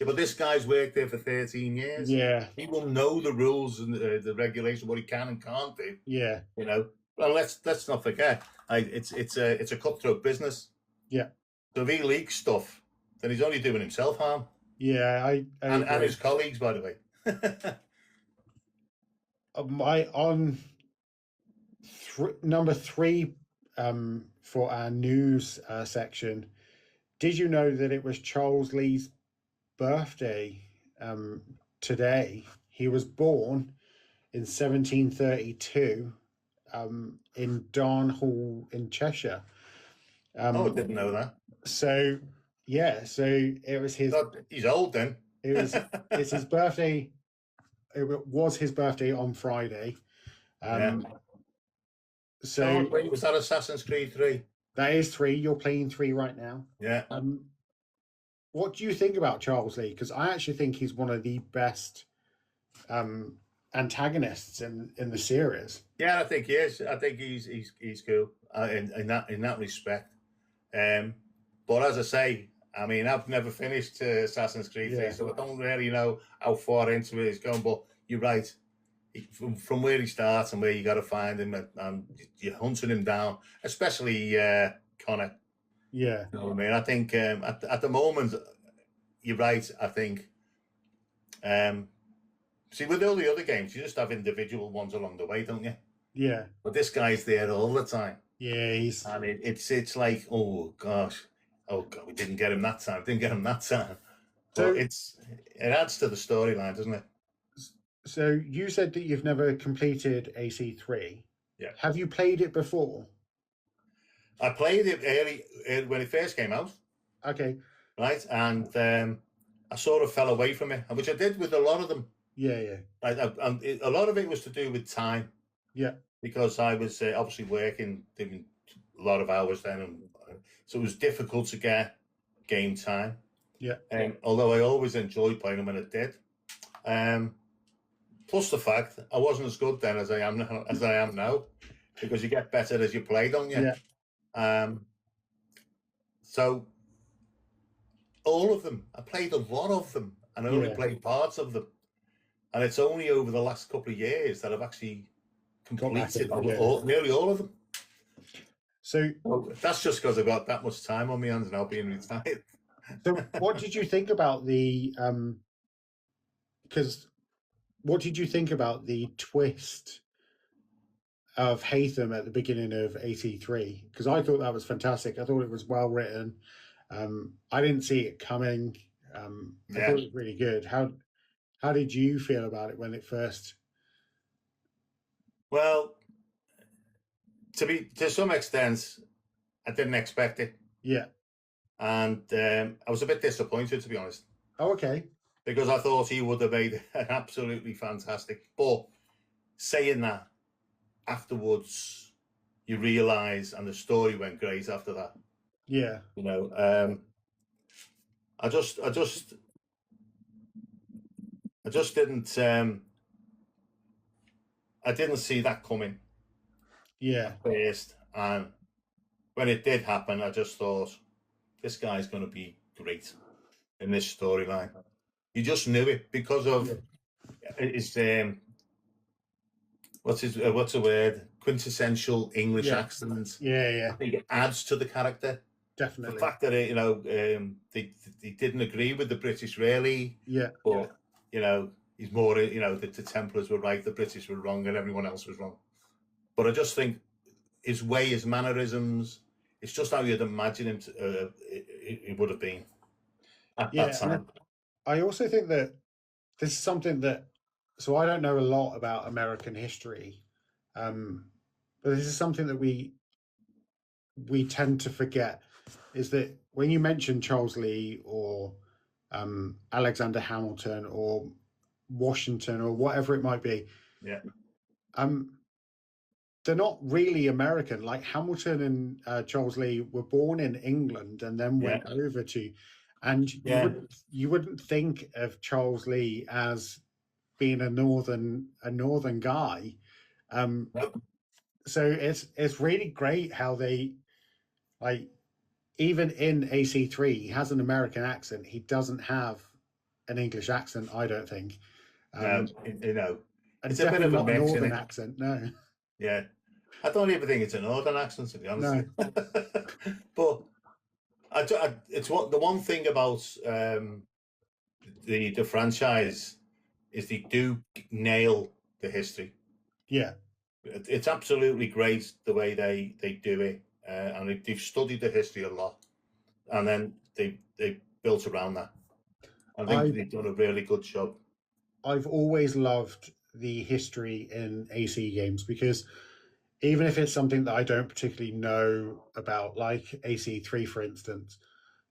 Yeah, but this guy's worked there for 13 years. Yeah, he will know the rules and the regulation, what he can and can't do. Yeah, you know. Well, let's not forget, it's a cutthroat business. Yeah. So if he leaks stuff, then he's only doing himself harm. Yeah, and his colleagues, by the way. Number 3, for our news section, did you know that it was Charles Lee's birthday today? He was born in 1732 in Darnhall in Cheshire. I didn't know that. So yeah, so it was his. He's old then. It's his birthday. It was his birthday on Friday. So wait, was that Assassin's Creed 3? That is 3. You're playing 3 right now. Yeah. What do you think about Charles Lee? Because I actually think he's one of the best antagonists in the series. Yeah, I think he is. I think he's cool in that respect. But as I say, I mean, I've never finished Assassin's Creed 3, so I don't really know how far into it it's going. But you're right. From where he starts and where you got to find him, and you're hunting him down, especially Connor. Yeah. You know what I mean? I think at the moment, you're right. I think, see, with all the other games, you just have individual ones along the way, don't you? Yeah. But this guy's there all the time. Yeah, and it's like, oh gosh, we didn't get him that time. So it adds to the storyline, doesn't it? So you said that you've never completed AC3. Yeah. Have you played it before? I played it early when it first came out. Okay. Right, and I sort of fell away from it, which I did with a lot of them. Yeah, yeah. A lot of it was to do with time. Yeah. Because I was obviously working, doing a lot of hours then, and so it was difficult to get game time. Yeah. Although I always enjoyed playing them when it did. Plus the fact I wasn't as good then as I am now, because you get better as you play, don't you? Yeah. So all of them, I played a lot of them, and I only played parts of them, and it's only over the last couple of years that I've actually completed nearly all of them. So that's just because I've got that much time on my hands now, being retired. So what did you think about the what did you think about the twist of Haytham at the beginning of AC3? Because I thought that was fantastic. I thought it was well written. I didn't see it coming. I thought it was really good. How did you feel about it when it first? Well, to some extent, I didn't expect it. Yeah. And I was a bit disappointed, to be honest. Oh, okay. Because I thought he would have made an absolutely fantastic. But saying that, afterwards, you realise, and the story went great after that. Yeah. You know, I just didn't. I didn't see that coming. Yeah. First, and when it did happen, I just thought, this guy's going to be great in this storyline. You just knew it because of his what's a word? Quintessential English accent. Yeah, yeah. I think it adds to the character. Definitely. The fact that they didn't agree with the British, really. Yeah. But he's more, the Templars were right, the British were wrong, and everyone else was wrong. But I just think his way, his mannerisms, it's just how you'd imagine him it would have been at that time. I also think that this is something that, so I don't know a lot about American history, but this is something that we tend to forget, is that when you mention Charles Lee or Alexander Hamilton or Washington or whatever it might be. Yeah. They're not really American. Like Hamilton and Charles Lee were born in England and then went over to, and you wouldn't think of Charles Lee as being a northern guy. So it's really great how they, like, even in AC3 he has an American accent. He doesn't have an English accent, I don't think. No, you know, it's a bit of a northern accent. No. Yeah, I don't even think it's a northern accent, to be honest. No. But it's what the one thing about the franchise is they do nail the history. Yeah, it's absolutely great the way they do it, and they've studied the history a lot, and then they built around that. I think they've done a really good job. I've always loved the history in AC games because even if it's something that I don't particularly know about, like AC3, for instance,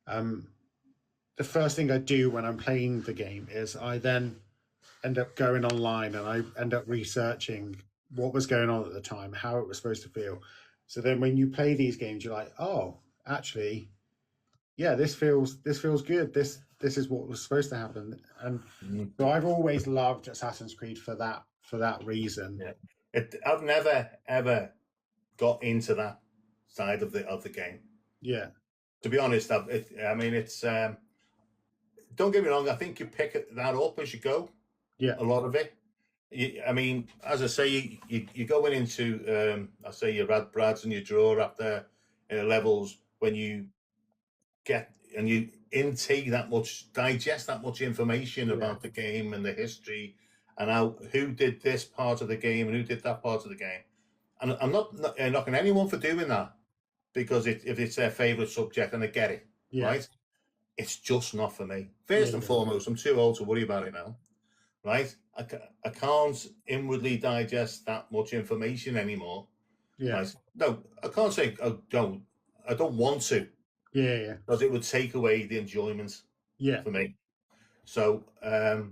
the first thing I do when I'm playing the game is I then end up going online and I end up researching what was going on at the time, how it was supposed to feel. So then when you play these games, you're like, oh, actually, yeah, this feels good. This is what was supposed to happen. And so I've always loved Assassin's Creed for that reason. Yeah. I've never ever got into that side of the game. Yeah. To be honest, I mean, it's don't get me wrong. I think you pick that up as you go. Yeah. A lot of it. I mean, as I say, you're going into, I say your Brads and your draw up there levels when you get and you intake that much, digest that much information about the game and the history and who did this part of the game and who did that part of the game. And I'm not knocking anyone for doing that because if it's their favorite subject and I get it, right? It's just not for me. First and foremost, I'm too old to worry about it now. Right, I can't inwardly digest that much information anymore. Yeah. Right? No, I can't say I don't want to. Yeah. Because it would take away the enjoyment. Yeah. For me. So I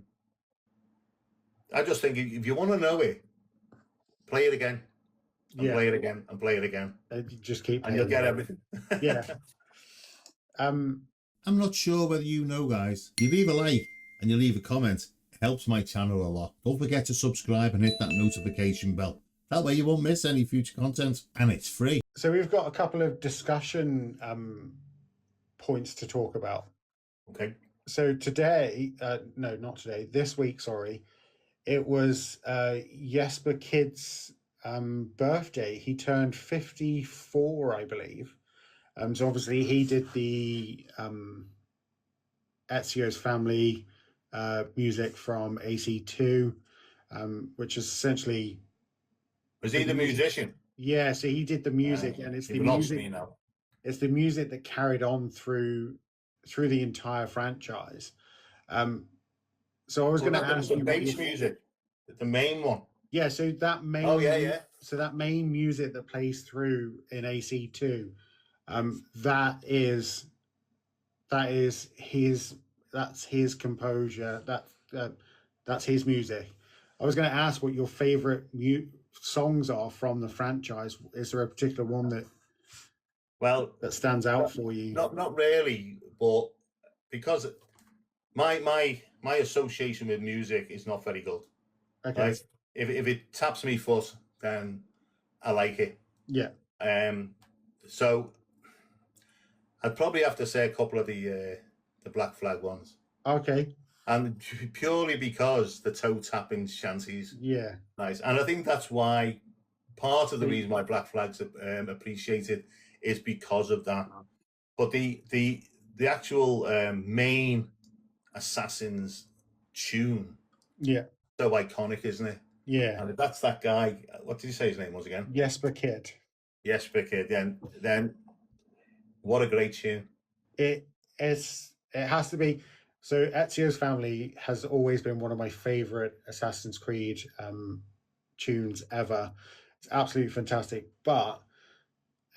just think if you want to know it, play it again, and play it again, and play it again. Just keep playing, and you'll get everything. Yeah. I'm not sure whether you know, guys. You leave a like and you leave a comment. Helps my channel a lot. Don't forget to subscribe and hit that notification bell. That way you won't miss any future content and it's free. So we've got a couple of discussion points to talk about. Okay. So today, no, not today, this week, sorry, it was Jesper Kid's birthday. He turned 54, I believe. So obviously he did the Ezio's Family music from AC2, which is essentially... Was he the musician? Yeah, so he did the music, and it's the music. It's the music that carried on through the entire franchise. So I was going to ask you, the bass music, the main one. Yeah, so that main. Oh yeah. So that main music that plays through in AC2, that's his composure. That's his music. I was going to ask what your favorite songs are from the franchise. Is there a particular one that stands out for you? Not really, but because my association with music is not very good. Okay. Right? If it taps me foot, then I like it. Yeah. So I'd probably have to say a couple of the Black Flag ones. Okay. And purely because the toe tapping shanties. Yeah. Nice. And I think that's why part of the reason why Black Flag's appreciated is because of that. But the actual main Assassin's tune, so iconic, isn't it? Yeah. And that's that guy. What did you say his name was again? Jesper Kid. Jesper Kid. Then what a great tune. It has to be. So Ezio's Family has always been one of my favorite Assassin's Creed tunes ever. It's absolutely fantastic. But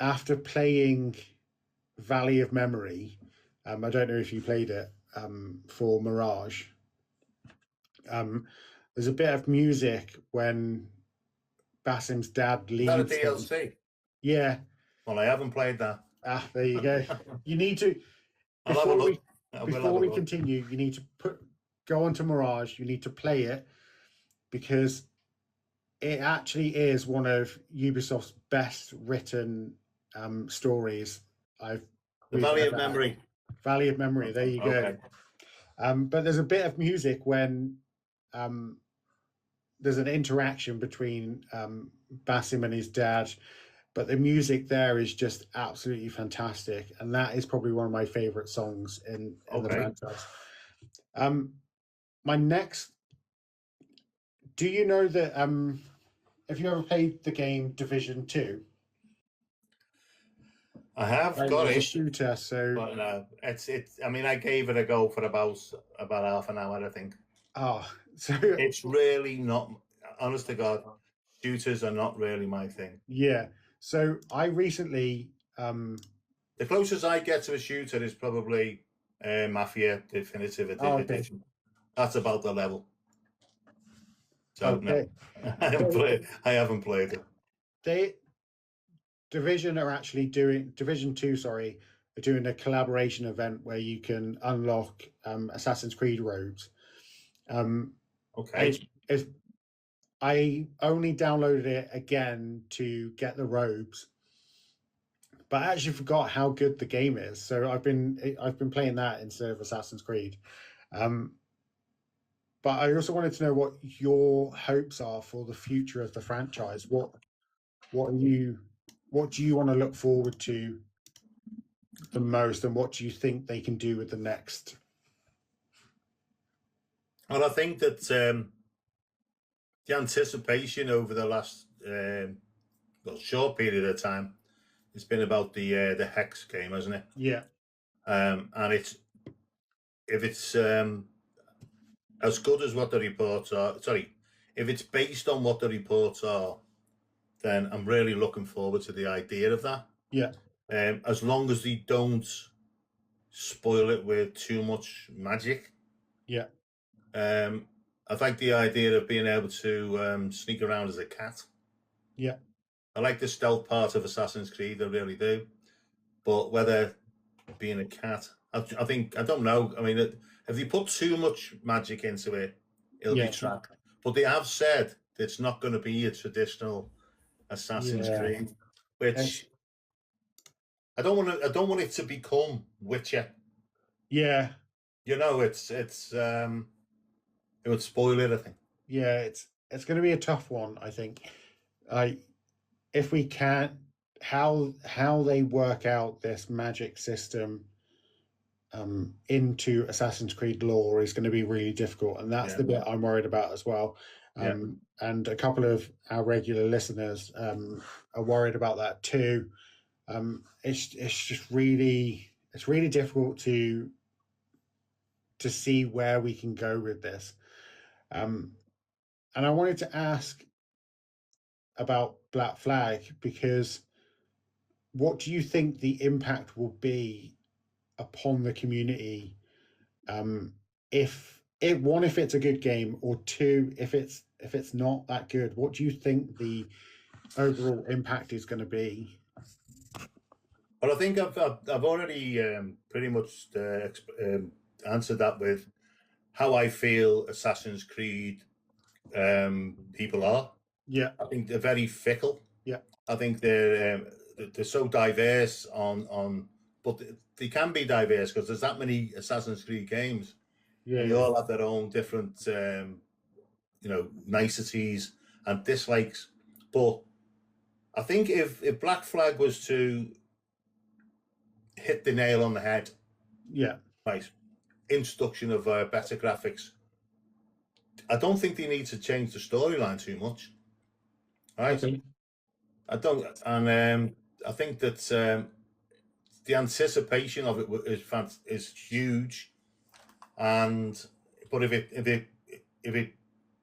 after playing Valley of Memory, I don't know if you played it. for Mirage. There's a bit of music when Basim's dad leaves. Is that a DLC? Yeah. Well, I haven't played that. There you go. You need to. Before we continue, you need to go onto Mirage. You need to play it because it actually is one of Ubisoft's best written stories. The Valley of Memory. Valley of Memory. There you go. But there's a bit of music when there's an interaction between Basim and his dad, but the music there is just absolutely fantastic, and that is probably one of my favorite songs in the franchise. My next, do you know that have you ever played the game Division 2? I have got it. A shooter, so. But no, it's. I mean, I gave it a go for about half an hour, I think. Oh, so it's really not. Honest to God, shooters are not really my thing. Yeah. So I recently. The closest I get to a shooter is probably Mafia Definitive Edition. That's about the level. So no, I haven't played it. Division 2, are doing a collaboration event where you can unlock Assassin's Creed robes. I only downloaded it again to get the robes, but I actually forgot how good the game is. So I've been playing that instead of Assassin's Creed. But I also wanted to know what your hopes are for the future of the franchise. What do you want to look forward to the most, and what do you think they can do with the next? Well, I think that the anticipation over the last short period of time, it's been about the Hex game, hasn't it? Yeah. And if it's as good as what the reports are, if it's based on what the reports are, then I'm really looking forward to the idea of that. Yeah. As long as they don't spoil it with too much magic. Yeah. I like the idea of being able to sneak around as a cat. Yeah. I like the stealth part of Assassin's Creed, I really do. But whether being a cat, I don't know. I mean, if they put too much magic into it, it'll be trapped. But they have said it's not going to be a traditional Assassin's Creed, which I don't want it to become Witcher. Yeah. You know, it would spoil it, I think. Yeah, it's going to be a tough one, I think. If we can't, how they work out this magic system into Assassin's Creed lore is going to be really difficult, and that's the bit I'm worried about as well. And a couple of our regular listeners are worried about that too. It's just really difficult to see where we can go with this. And I wanted to ask about Black Flag, because what do you think the impact will be upon the community if it's a good game, or two, if it's not that good? What do you think the overall impact is going to be? Well, I think I've already pretty much answered that with how I feel Assassin's Creed people are. Yeah, I think they're very fickle. Yeah, I think they're so diverse but they can be diverse because there's that many Assassin's Creed games. Yeah, they all have their own different, niceties and dislikes. But I think if Black Flag was to hit the nail on the head, right, introduction of better graphics, I don't think they need to change the storyline too much. Right? Okay. I don't, and I think that the anticipation of it is huge. But if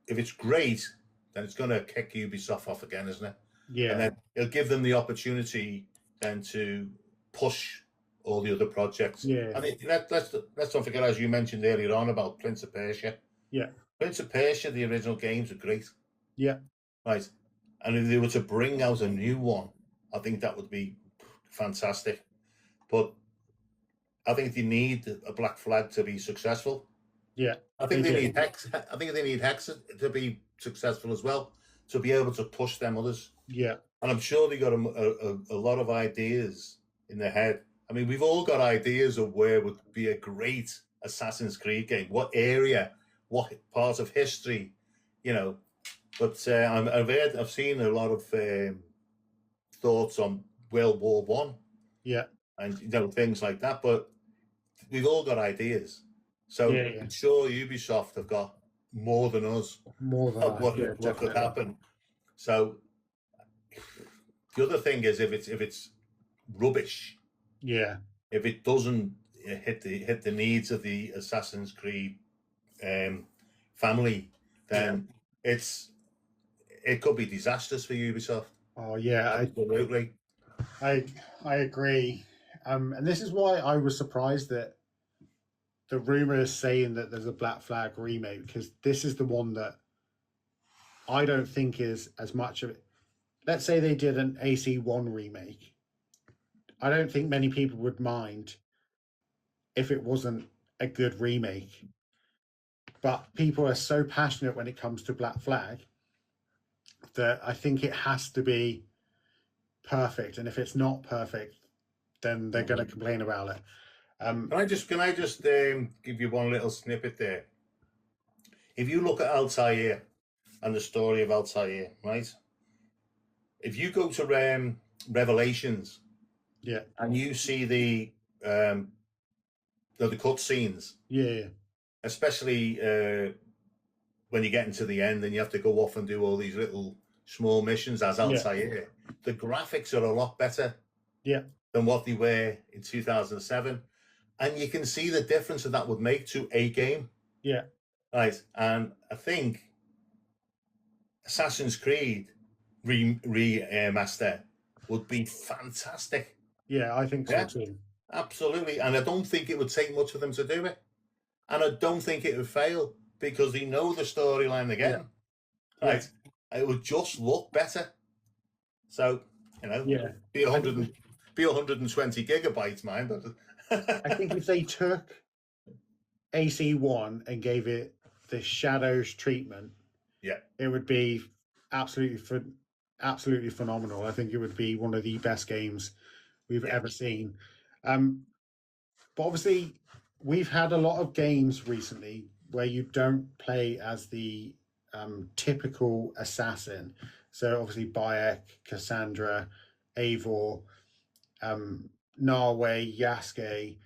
it's great, then it's going to kick Ubisoft off again, isn't it? Yeah. And then it'll give them the opportunity then to push all the other projects. Yeah. I mean, let's not forget, as you mentioned earlier on, about Prince of Persia. Yeah. Prince of Persia, the original games are great. Yeah. Right. And if they were to bring out a new one, I think that would be fantastic. But I think they need a Black Flag to be successful. Yeah. I think they do. need Hex. I think they need Hex to be successful as well, to be able to push them others. Yeah. And I'm sure they got a lot of ideas in their head. I mean, we've all got ideas of where would be a great Assassin's Creed game, what area, what part of history, you know. But I've seen a lot of thoughts on World War One, Yeah. and things like that. But we've all got ideas, so Yeah. I'm sure Ubisoft have got more than us More than of what that. could happen. So the other thing is, if it's rubbish, Yeah. if it doesn't hit the needs of the Assassin's Creed family, then it could be disastrous for Ubisoft. Oh yeah, Absolutely. I agree. And this is why I was surprised that the rumor is saying that there's a Black Flag remake, because this is the one that I don't think is as much of it. Let's say they did an AC1 remake. I don't think many people would mind if it wasn't a good remake. But people are so passionate when it comes to Black Flag that I think it has to be perfect. And if it's not perfect, then they're going to complain about it. Can I just give you one little snippet there? If you look at Altair and the story of Altair, right? If you go to Revelations, yeah, and you see the cutscenes, yeah, especially when you get into the end and you have to go off and do all these little small missions as Altair, the graphics are a lot better than what they were in 2007. And you can see the difference that would make to a game. Yeah. Right. And I think Assassin's Creed remaster would be fantastic. Yeah, I think so too. Absolutely. And I don't think it would take much for them to do it. And I don't think it would fail because they know the storyline again. Yeah. Right. Yeah. It would just look better. So, be 120 gigabytes, mind. But I think if they took AC1 and gave it the Shadows treatment, it would be absolutely phenomenal. I think it would be one of the best games we've ever seen. But obviously, we've had a lot of games recently where you don't play as the typical assassin. So obviously, Bayek, Cassandra, Eivor, Narway, Yasuke.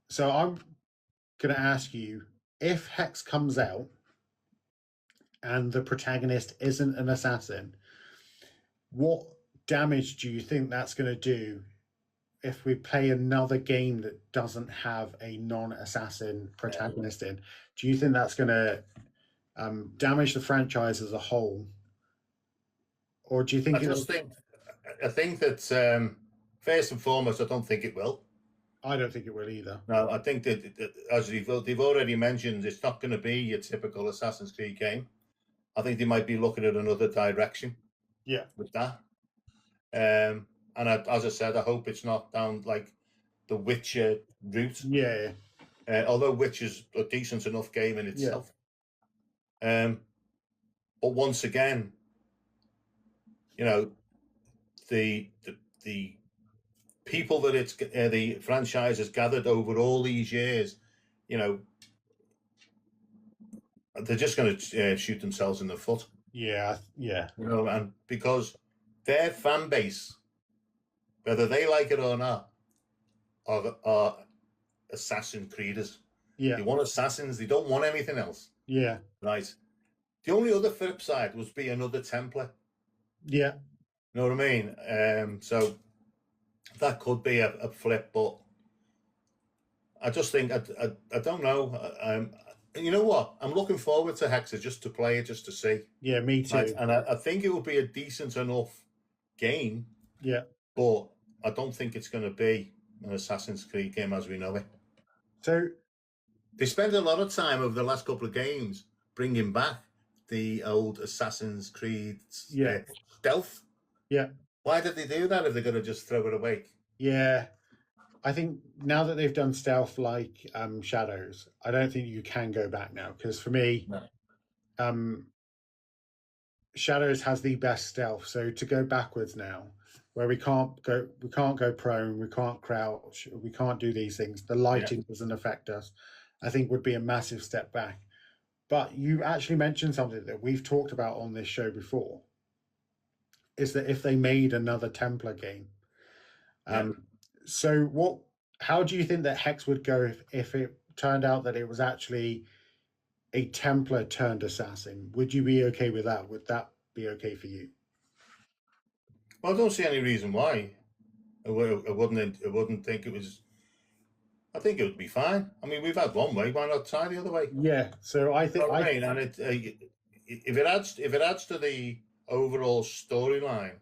So I'm going to ask you, if Hex comes out and the protagonist isn't an assassin, what damage do you think that's going to do if we play another game that doesn't have a non-assassin protagonist in? Do you think that's going to damage the franchise as a whole? Or do you think I think that first and foremost, I don't think it will. I don't think it will either. No, I think that as they've already mentioned, it's not going to be your typical Assassin's Creed game. I think they might be looking at another direction. Yeah. With that. And as I said, I hope it's not down like the Witcher route. Yeah. Although Witcher's a decent enough game in itself. Yeah. But once again, the people that it's the franchise has gathered over all these years, they're just going to shoot themselves in the foot. Yeah. And because their fan base, whether they like it or not, are Assassin Creeders. Yeah. They want assassins. They don't want anything else. Yeah. Right. The only other flip side would be another Templar. Yeah. You know what I mean? So that could be a flip, but I just think I don't know. You know what? I'm looking forward to Hexa just to play it, just to see. Yeah, me too. Right? And I think it will be a decent enough game. Yeah. But I don't think it's going to be an Assassin's Creed game as we know it. So they spend a lot of time over the last couple of games bringing back the old Assassin's Creed stealth. Yeah. Why did they do that if they're going to just throw it away? Yeah. I think now that they've done stealth like Shadows, I don't think you can go back now, because for me, Shadows has the best stealth. So to go backwards now, where we can't go prone, we can't crouch, we can't do these things. The lighting doesn't affect us. I think would be a massive step back. But you actually mentioned something that we've talked about on this show before, is that if they made another Templar game, so how do you think that Hex would go if it turned out that it was actually a Templar turned assassin? Would you be okay with that? Would that be okay for you? Well, I don't see any reason why. I wouldn't think it was. I think it would be fine. I mean, we've had one way. Why not try the other way? Yeah. So I think. And if it adds to the overall storyline,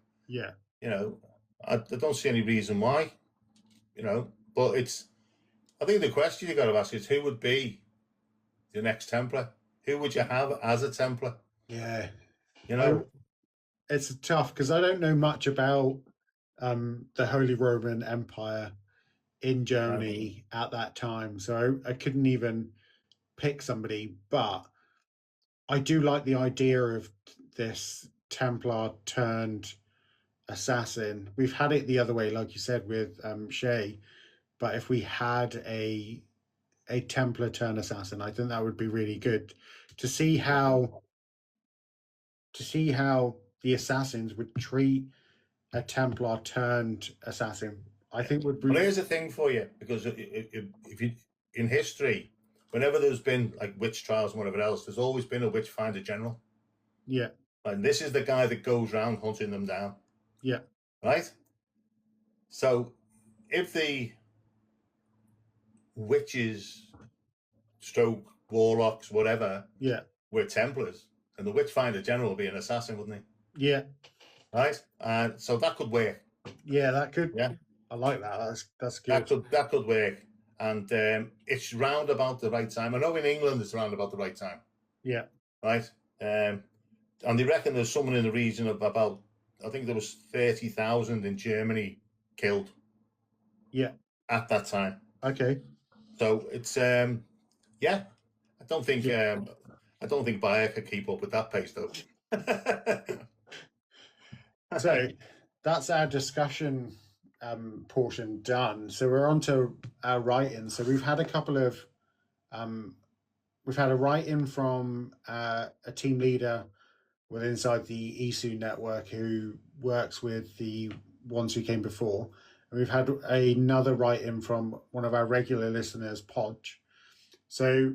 I don't see any reason why. But I think the question you got to ask is who would be the next Templar? Who would you have as a Templar? Yeah. It's tough because I don't know much about the Holy Roman Empire in Germany at that time, so I couldn't even pick somebody. But I do like the idea of this Templar turned assassin. We've had it the other way, like you said, with Shay. But if we had a Templar turned assassin, I think that would be really good to see how the assassins would treat a Templar turned assassin. I think would be. Well, here's the thing for you, because if you in history, whenever there's been like witch trials and whatever else, there's always been a witch finder general. Yeah. And this is the guy that goes around hunting them down. Yeah. Right? So if the witches, stroke, warlocks, whatever, were Templars, and the witch finder general would be an assassin, wouldn't he? Yeah. Right? And so that could work. Yeah, that could. Yeah. I like that. That's good. That could work. And it's round about the right time. I know in England it's round about the right time. Yeah. Right? And they reckon there's someone in the region of about, I think there was 30,000 in Germany killed. Yeah. At that time. Okay. So it's I don't think Bayer could keep up with that pace though. So that's our discussion portion done. So we're on to our write-in. So we've had a couple of we've had a write-in from a team leader inside the ESU network who works with the ones who came before. And we've had another write-in from one of our regular listeners, Podge. So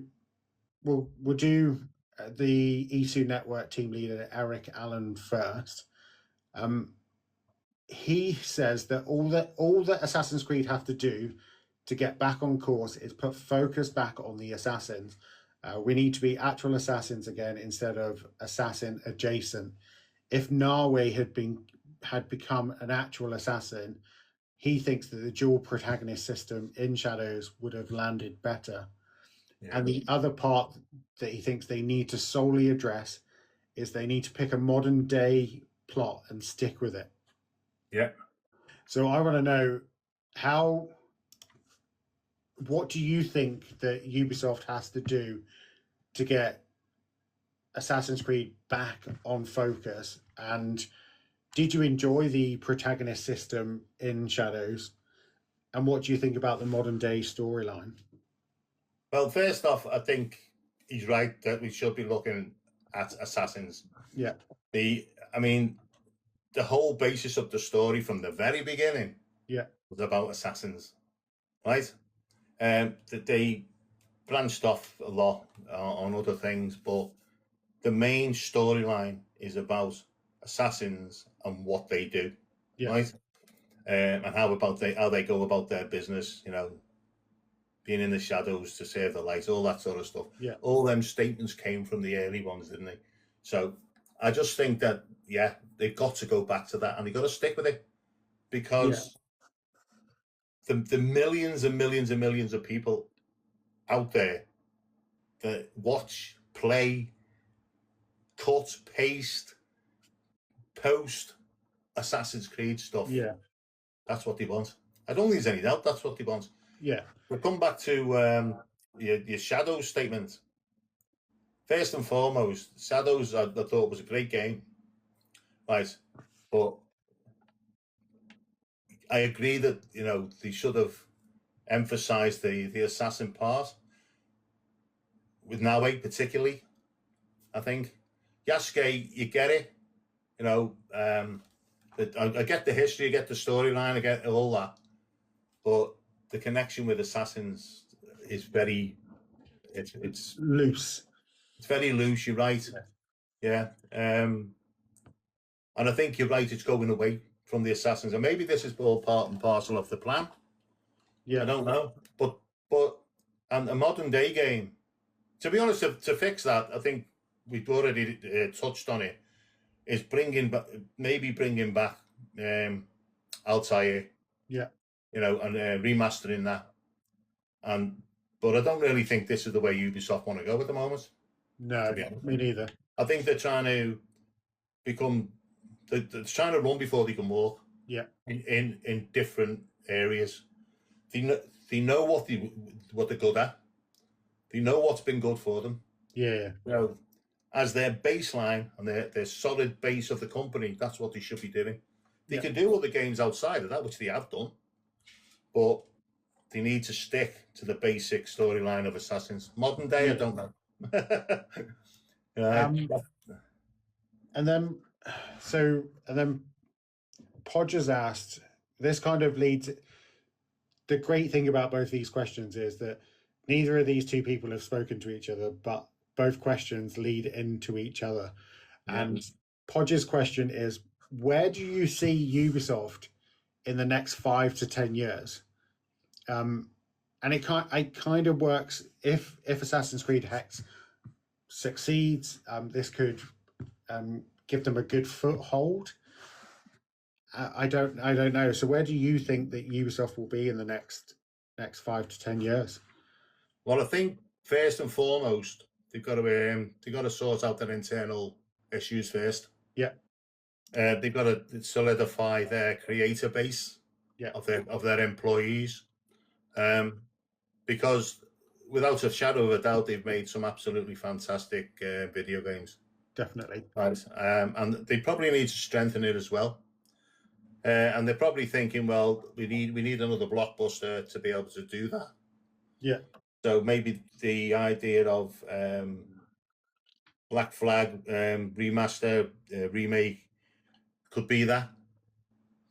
we'll do the ESU network team leader, Eric Allen, first. He says that all that Assassin's Creed have to do to get back on course is put focus back on the assassins. We need to be actual assassins again instead of assassin adjacent. If Narway had become an actual assassin, he thinks that the dual protagonist system in Shadows would have landed better. Yeah. And the other part that he thinks they need to solely address is they need to pick a modern day plot and stick with it. Yeah. So I want to know what do you think that Ubisoft has to do to get Assassin's Creed back on focus? And did you enjoy the protagonist system in Shadows? And what do you think about the modern day storyline? Well, first off, I think he's right that we should be looking at assassins. Yeah. The whole basis of the story from the very beginning was about assassins, right? That they branched off a lot on other things, but the main storyline is about assassins and what they do, right? And how they go about their business, being in the shadows to save the light, all that sort of stuff. Yeah. All them statements came from the early ones, didn't they? So I just think that, they've got to go back to that and they've got to stick with it because the millions and millions and millions of people out there that watch, play, cut, paste, post Assassin's Creed stuff. Yeah. That's what they want. I don't think there's any doubt that's what they want. Yeah. We'll come back to your Shadows statement. First and foremost, Shadows I thought was a great game. Right. But I agree that, they should have emphasized the assassin part. With Now 8 particularly, I think. Yasuke, you get it. I get the history, I get the storyline, I get all that. But the connection with assassins is very it's loose. It's very loose, you're right. Yeah. And I think you're right, it's going away from the assassins. And maybe this is all part and parcel of the plan. Yeah. I don't know. But and a modern day game, to be honest, to fix that, I think we've already touched on it, is bringing back Altair. Yeah. And remastering that. But I don't really think this is the way Ubisoft want to go at the moment. No, me neither. I think they're trying to they're trying to run before they can walk. Yeah. In different areas. They know what they're good at. They know what's been good for them. Yeah. As their baseline and their solid base of the company, that's what they should be doing. They can do other games outside of that, which they have done, but they need to stick to the basic storyline of Assassins. Modern day, I don't know. And then Podger's asked, this kind of leads. The great thing about both these questions is that neither of these two people have spoken to each other, but both questions lead into each other. Yeah. And Podger's question is, where do you see Ubisoft in the next 5 to 10 years? And it kind of works. If Assassin's Creed Hex succeeds, this could give them a good foothold. I don't know. So where do you think that Ubisoft will be in the next 5 to 10 years? Well, I think first and foremost they've got to sort out their internal issues first. Yeah. They've got to solidify their creator base. Yeah. Of their employees, because without a shadow of a doubt, they've made some absolutely fantastic video games. Definitely. Right. And they probably need to strengthen it as well. And they're probably thinking, well, we need another blockbuster to be able to do that. Yeah. So maybe the idea of Black Flag remaster, remake could be that,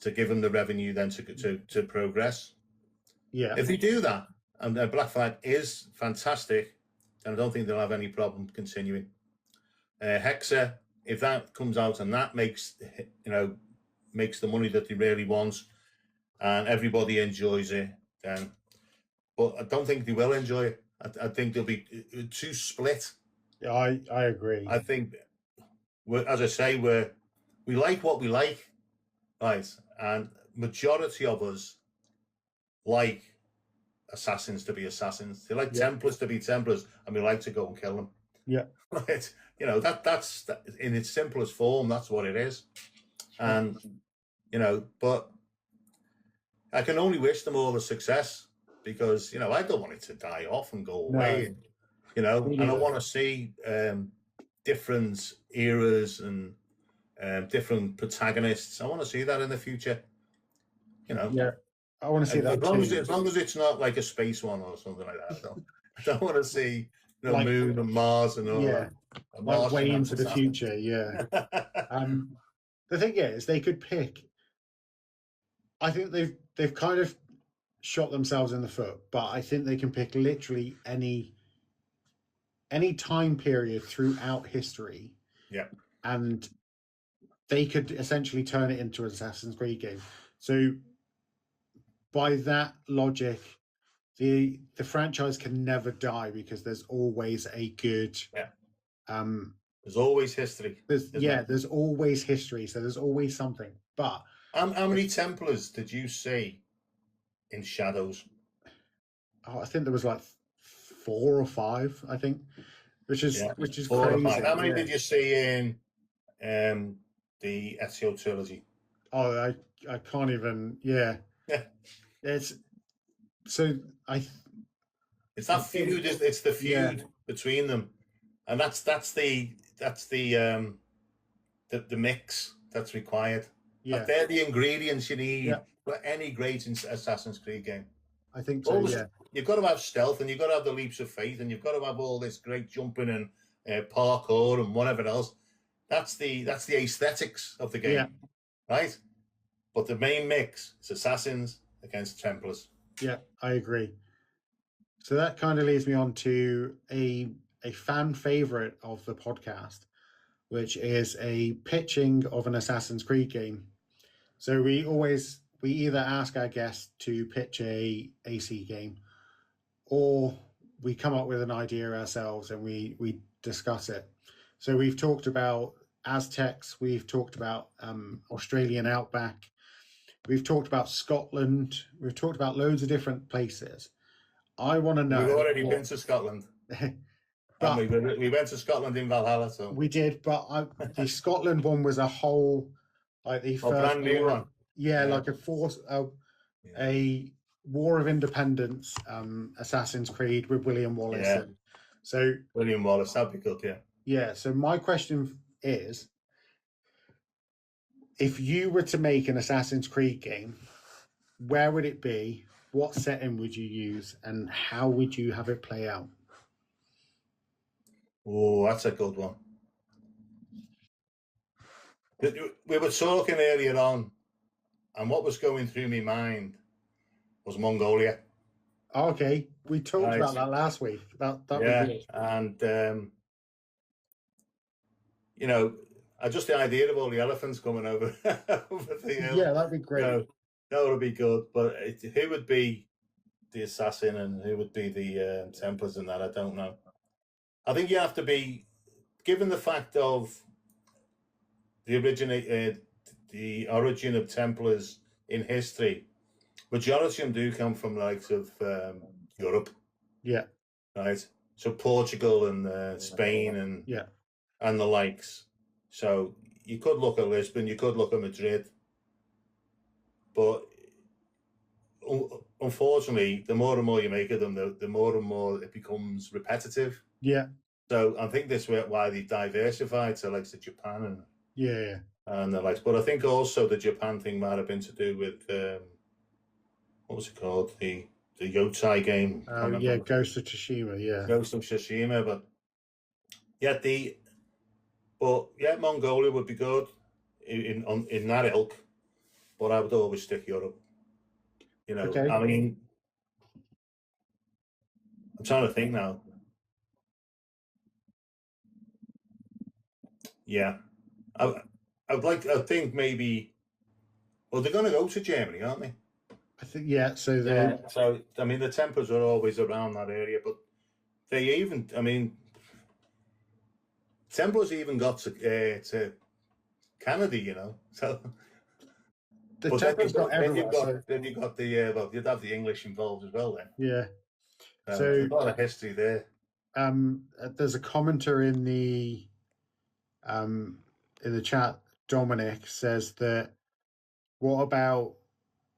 to give them the revenue then to progress. Yeah. If they do that, and Black Flag is fantastic, then I don't think they'll have any problem continuing. Hexa, if that comes out and that makes the money that they really want, and everybody enjoys it, then. But I don't think they will enjoy it. I think they'll be too split. Yeah, I agree. I think, as I say, we like what we like, right? And majority of us like assassins to be assassins. They like Templars to be Templars, and we like to go and kill them. Yeah. Right. That's in its simplest form. That's what it is. And but I can only wish them all the success, because I don't want it to die off and go away. No. And I want to see different eras and different protagonists. I want to see that in the future. Yeah, I want to see that as long as it's not like a space one or something like that. I don't want to see Moon and Mars and all that. Like way into the future. Yeah. The thing is, they could pick. I think they've kind of shot themselves in the foot, but I think they can pick literally any time period throughout history. Yeah. And they could essentially turn it into an Assassin's Creed game. So by that logic, the franchise can never die, because there's always a good. Yeah. There's always history. There's always history. So there's always something. But how many Templars did you see in Shadows? Oh, I think there was like 4 or 5. I think, which is 4 crazy. or 5. How many did you see in the Ezio trilogy? Oh, I can't even. Yeah, it's so I. It's that feud. It's the feud between them, and that's the mix that's required. Yeah, they're the ingredients you need for any great Assassin's Creed game. I think so. You've got to have stealth, and you've got to have the leaps of faith, and you've got to have all this great jumping and parkour and whatever else. That's the aesthetics of the game, right? But the main mix is Assassins against Templars. Yeah, I agree. So that kind of leads me on to a fan favorite of the podcast, which is a pitching of an Assassin's Creed game. So we either ask our guests to pitch a AC game, or we come up with an idea ourselves and we discuss it. So we've talked about Aztecs, we've talked about Australian outback, we've talked about Scotland, we've talked about loads of different places. I want to know. We've already been to Scotland. But we went to Scotland in Valhalla. So we did, but the Scotland one was a whole, like the first brand new one. Yeah, like a War of Independence, Assassin's Creed with William Wallace. Yeah. So William Wallace, that'd be good, yeah. Yeah. So my question is, if you were to make an Assassin's Creed game, where would it be? What setting would you use, and how would you have it play out? Oh, that's a good one. We were talking earlier on, and what was going through my mind was Mongolia. Okay, we talked about that last week. That was good. And just the idea of all the elephants coming over the hill. Yeah, that'd be great. That would be good. But who would be the assassin and who would be the Templars in that? I don't know. I think you have to be, given the fact of the origin of Templars in history, majority of them do come from the likes of Europe. Yeah. Right. So Portugal and Spain and the likes. So you could look at Lisbon, you could look at Madrid, but unfortunately, the more and more you make of them, the more and more it becomes repetitive. Yeah. So I think this is why they diversified to like Japan and the likes. But I think also the Japan thing might have been to do with what was it called? The Yotai game. Ghost of Tsushima. Yeah. Ghost of Tsushima, but Mongolia would be good in that ilk. But I would always stick Europe. Okay. I mean, I'm trying to think now. Yeah, I think maybe. Well, they're going to go to Germany, aren't they? I think So So I mean, the Templars are always around that area, but they even. I mean, Templars even got to Canada, So. The Templars got everywhere. Then you've got the you'd have the English involved as well then. Yeah. So there's a lot of history there. There's a commenter in the chat. Dominic says that, what about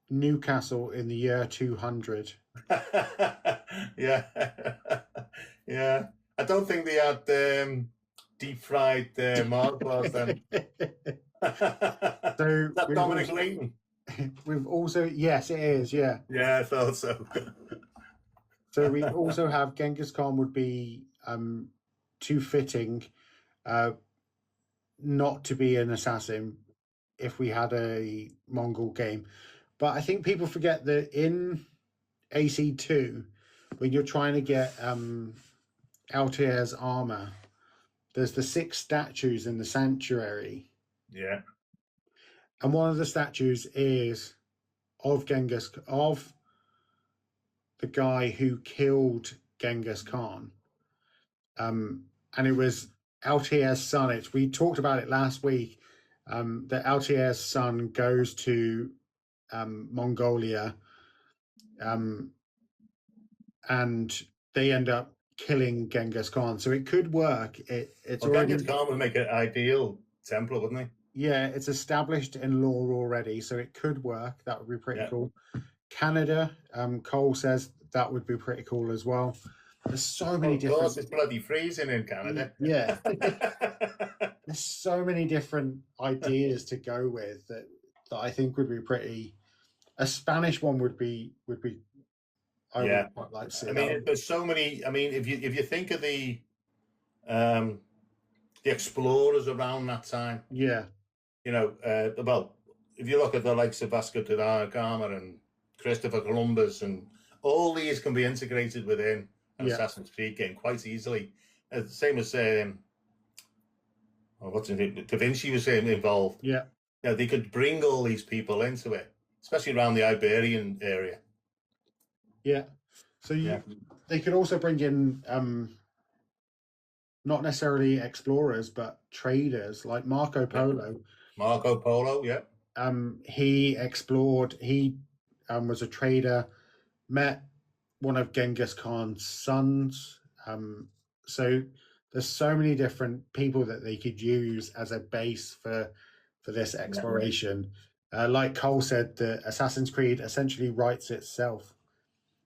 Newcastle in the year 200? Yeah. I don't think they had deep fried Mars bars then. So that Dominic Layton. We've also, yes, it is, yeah. Yeah, I thought so. So we also have Genghis Khan would be too fitting not to be an assassin if we had a Mongol game. But I think people forget that in AC2, when you're trying to get Altair's armor, there's the 6 statues in the sanctuary. Yeah. And one of the statues is of the guy who killed Genghis Khan. And it was Altair's son. We talked about it last week, that Altair's son goes to Mongolia and they end up killing Genghis Khan. So it could work. It's already Genghis Khan would make an ideal template, wouldn't he? Yeah, it's established in law already, so it could work. That would be pretty cool. Canada, Cole says that would be pretty cool as well. There's so many different. Of course, it's bloody freezing in Canada. Yeah. There's so many different ideas to go with that I think would be pretty. A Spanish one would be. I would quite like to see. I mean, there's so many. I mean, if you think of the explorers around that time, yeah, you know, well, if you look at the likes of Vasco da Gama and Christopher Columbus, and all these can be integrated within an Assassin's Creed game quite easily. Same as what's his name? Da Vinci was involved. Yeah, they could bring all these people into it, especially around the Iberian area. Yeah, so they could also bring in not necessarily explorers, but traders like Marco Polo. Marco Polo, yeah. He explored. He was a trader. Met one of Genghis Khan's sons. So there's so many different people that they could use as a base for this exploration. Like Cole said, the Assassin's Creed essentially writes itself.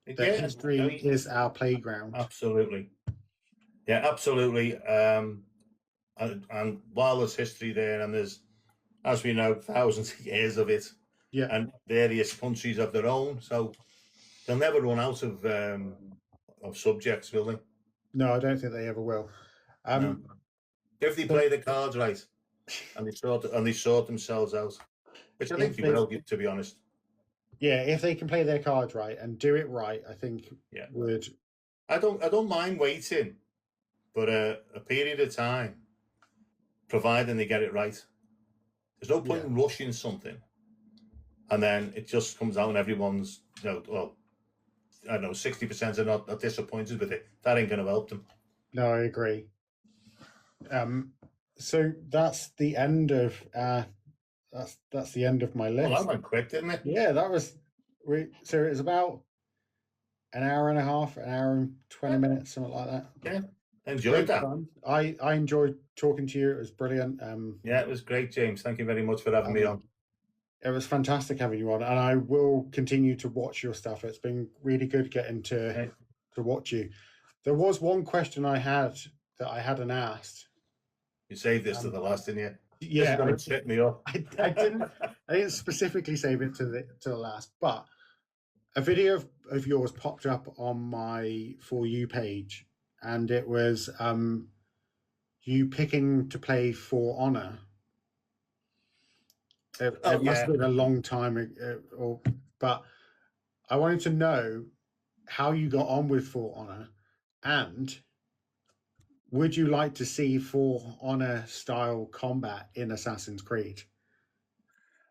The history is our playground. Absolutely. Yeah, absolutely. And while there's history there, and there's, as we know, thousands of years of it, and various countries of their own, so they'll never run out of subjects, will they? No, I don't think they ever will. No. If they play the cards right, and they sort themselves out, which I think they will, to be honest. Yeah, if they can play their cards right and do it right, I think would. I don't mind waiting, but a period of time, providing they get it right. There's no point in rushing something, and then it just comes out and everyone's, well, I don't know, 60% are not disappointed with it. That ain't going to help them. No, I agree. So that's the end of that's the end of my list. Well, that went quick, didn't it? Yeah, that was. So it was about an hour and a half, an hour and 20 minutes, something like that. Yeah, enjoyed that. Fun. I enjoyed talking to you. It was brilliant. Yeah, it was great, James. Thank you very much for having me on. It was fantastic having you on, and I will continue to watch your stuff. It's been really good getting to watch you. There was one question I had that I hadn't asked. You saved this to the last, didn't you? Yeah, going to trip me up. I didn't specifically save it to the last, but a video of yours popped up on my For You page, and it was you picking to play For Honor. It must have been a long time but I wanted to know how you got on with For Honor, and would you like to see For Honor style combat in Assassin's Creed?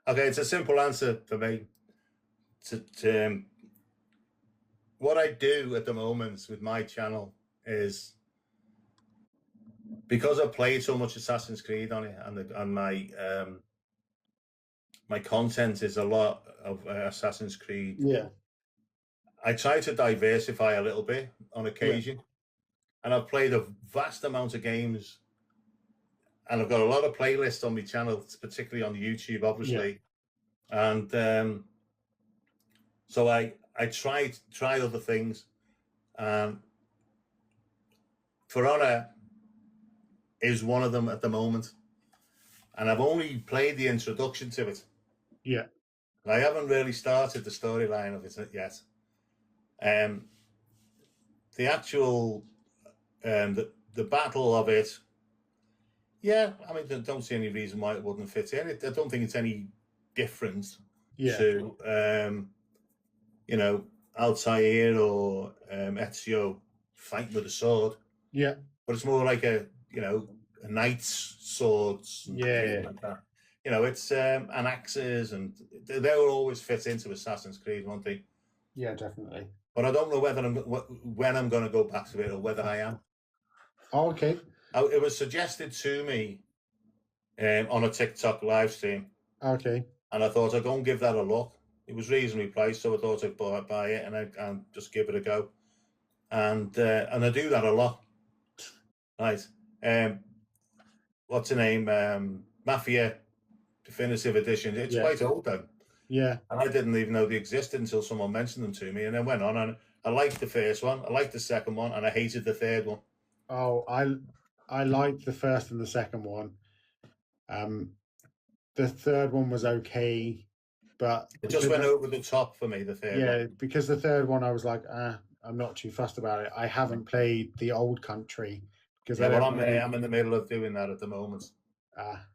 Okay, it's a simple answer for me. What I do at the moment with my channel is, because I've played so much Assassin's Creed on it, and my content is a lot of Assassin's Creed. Yeah, I try to diversify a little bit on occasion, and I've played a vast amount of games, and I've got a lot of playlists on my channel, particularly on YouTube, obviously, and so I try other things. For Honor is one of them at the moment, and I've only played the introduction to it. Yeah, I haven't really started the storyline of it yet. The actual the battle of it, I mean, I don't see any reason why it wouldn't fit in. I don't think it's any different to Altair or Ezio fighting with a sword. Yeah, but it's more like a knight's swords. Like that. It's and axes, and they'll always fit into Assassin's Creed, won't they? Yeah, definitely. But I don't know when I'm going to go back to it, or whether I am. Oh, okay. It was suggested to me on a TikTok live stream. Okay. And I thought I'd go and give that a look. It was reasonably priced, so I thought I'd buy it and just give it a go. And I do that a lot. Right. What's the name? Mafia Definitive Edition. It's quite old though. Yeah. And I didn't even know they existed until someone mentioned them to me, and then went on. And I liked the first one, I liked the second one, and I hated the third one. Oh, I liked the first and the second one. The third one was okay, but it just went over the top for me. The third one. Yeah, because the third one I was like, I'm not too fussed about it. I haven't played the Old Country because I'm in the middle of doing that at the moment.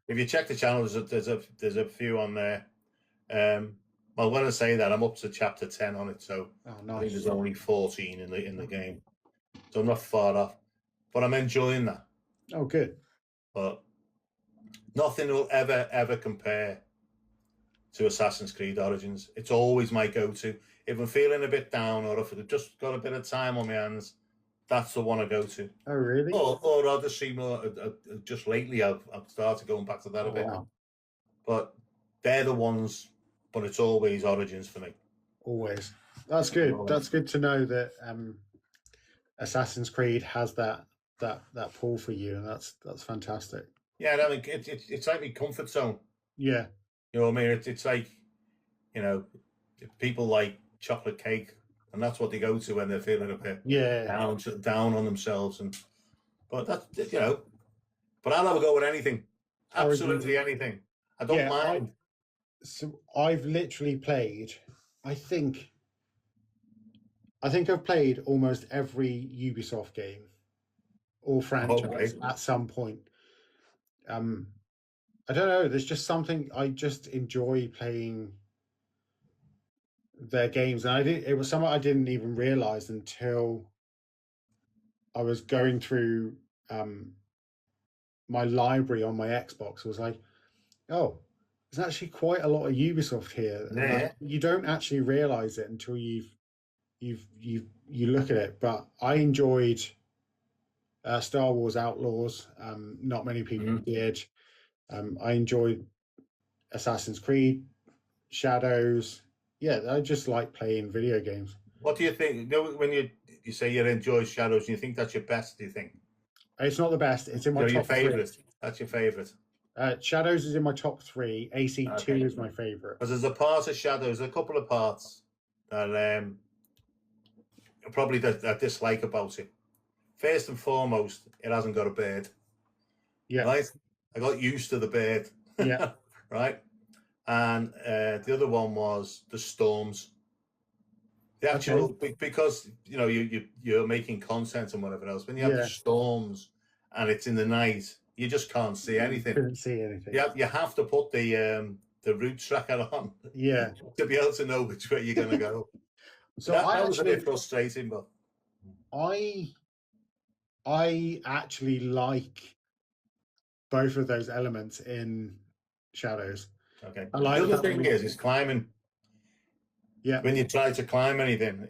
If you check the channel, there's a few on there. Well, when I say that, I'm up to chapter 10 on it, so nice. I think there's only 14 in the game, so I'm not far off. But I'm enjoying that. Oh, good. But nothing will ever compare to Assassin's Creed Origins. It's always my go-to. If I'm feeling a bit down, or if I've just got a bit of time on my hands, that's the one I go to. Oh, really? Or Odyssey more. Just lately, I've started going back to that a bit. Wow. But they're the ones. But it's always Origins for me. Always. That's good. Always. That's good to know that Assassin's Creed has that pull for you, and that's fantastic. Yeah, I mean, it's like my comfort zone. Yeah. You know what I mean? It's like, people like chocolate cake, and that's what they go to when they're feeling a bit down on themselves. But that's but I'll have a go with anything, absolutely anything. I don't mind. So I've literally played. I think I've played almost every Ubisoft game or franchise at some point. I don't know. There's just something I just enjoy playing their games, and it was something I didn't even realize until I was going through my library on my Xbox. I was like, oh, there's actually quite a lot of Ubisoft here. Yeah. You don't actually realize it until you look at it. But I enjoyed Star Wars Outlaws. Not many people did. I enjoyed Assassin's Creed, Shadows. Yeah, I just like playing video games. What do you think? When you say you enjoy Shadows, do you think that's your best? Do you think it's not the best? It's in my top favorite. 3. That's your favorite. Shadows is in my top 3. AC2 is my favorite. Because there's a part of Shadows, a couple of parts that probably that I dislike about it. First and foremost, it hasn't got a bird. Yeah. Right. I got used to the bird. Yeah. Right. And the other one was the storms. The actual because you're making content and whatever else. When you have the storms and it's in the night, you just can't see anything. Couldn't see anything. Yeah, you have to put the route tracker on. Yeah. To be able to know which way you're going to go. So that was a bit frustrating, but I actually like both of those elements in Shadows. Okay. The other thing is climbing. Yeah. When you try to climb anything,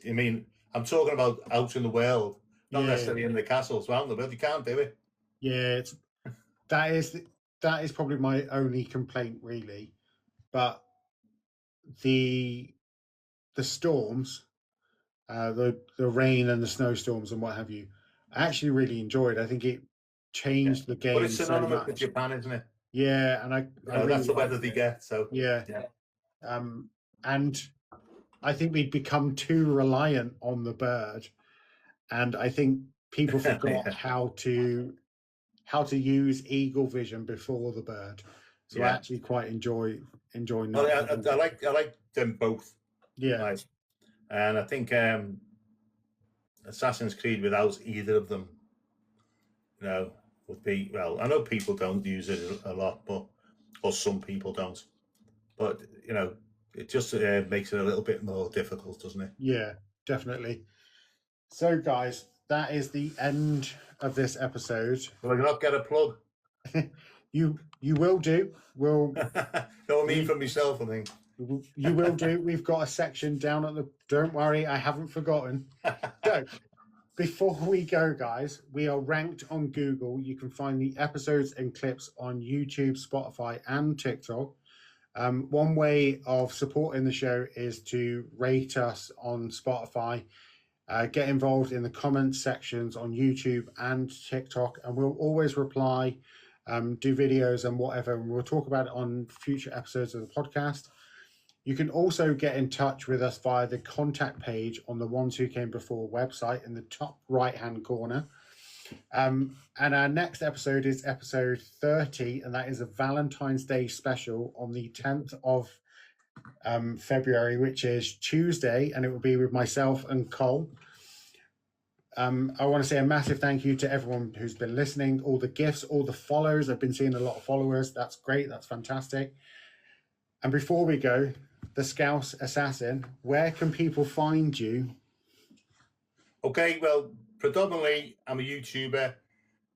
I mean, I'm talking about out in the world, not necessarily in the castles. Well, but you can't do it. Yeah, that is probably my only complaint, really. But the storms, the rain and the snowstorms and what have you, I actually really enjoyed. I think it changed the game. But it's synonymous with Japan, isn't it? Yeah, and I really that's the weather they get. So yeah. And I think we'd become too reliant on the bird, and I think people forgot how to use eagle vision before the bird. So I actually quite enjoy that. I like them both. Yeah. Right. And I think Assassin's Creed without either of them, would be, well, I know people don't use it a lot, or some people don't, but it just makes it a little bit more difficult, doesn't it? Yeah, definitely. So guys, that is the end of this episode. Will I not get a plug? You will do. No, I mean for myself, I think. You will do. We've got a section down at the... Don't worry, I haven't forgotten. So, before we go, guys, we are ranked on Google. You can find the episodes and clips on YouTube, Spotify, and TikTok. One way of supporting the show is to rate us on Spotify, get involved in the comments sections on YouTube and TikTok, and we'll always reply, do videos and whatever, and we'll talk about it on future episodes of the podcast. You can also get in touch with us via the contact page on the Ones Who Came Before website in the top right-hand corner. And our next episode is episode 30, and that is a Valentine's Day special on the 10th of February, which is Tuesday, and it will be with myself and Cole. I want to say a massive thank you to everyone who's been listening, all the gifts, all the follows. I've been seeing a lot of followers. That's great. That's fantastic. And before we go, the Scouse Assassin, where can people find you? Okay, well, predominantly I'm a YouTuber.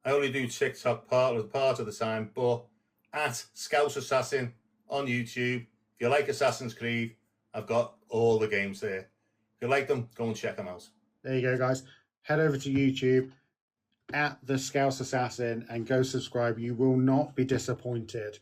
I only do TikTok part of the time, but at Scouse Assassin on YouTube. If you like Assassin's Creed, I've got all the games there. If you like them, go and check them out. There you go, guys. Head over to YouTube at the Scouse Assassin and go subscribe. You will not be disappointed.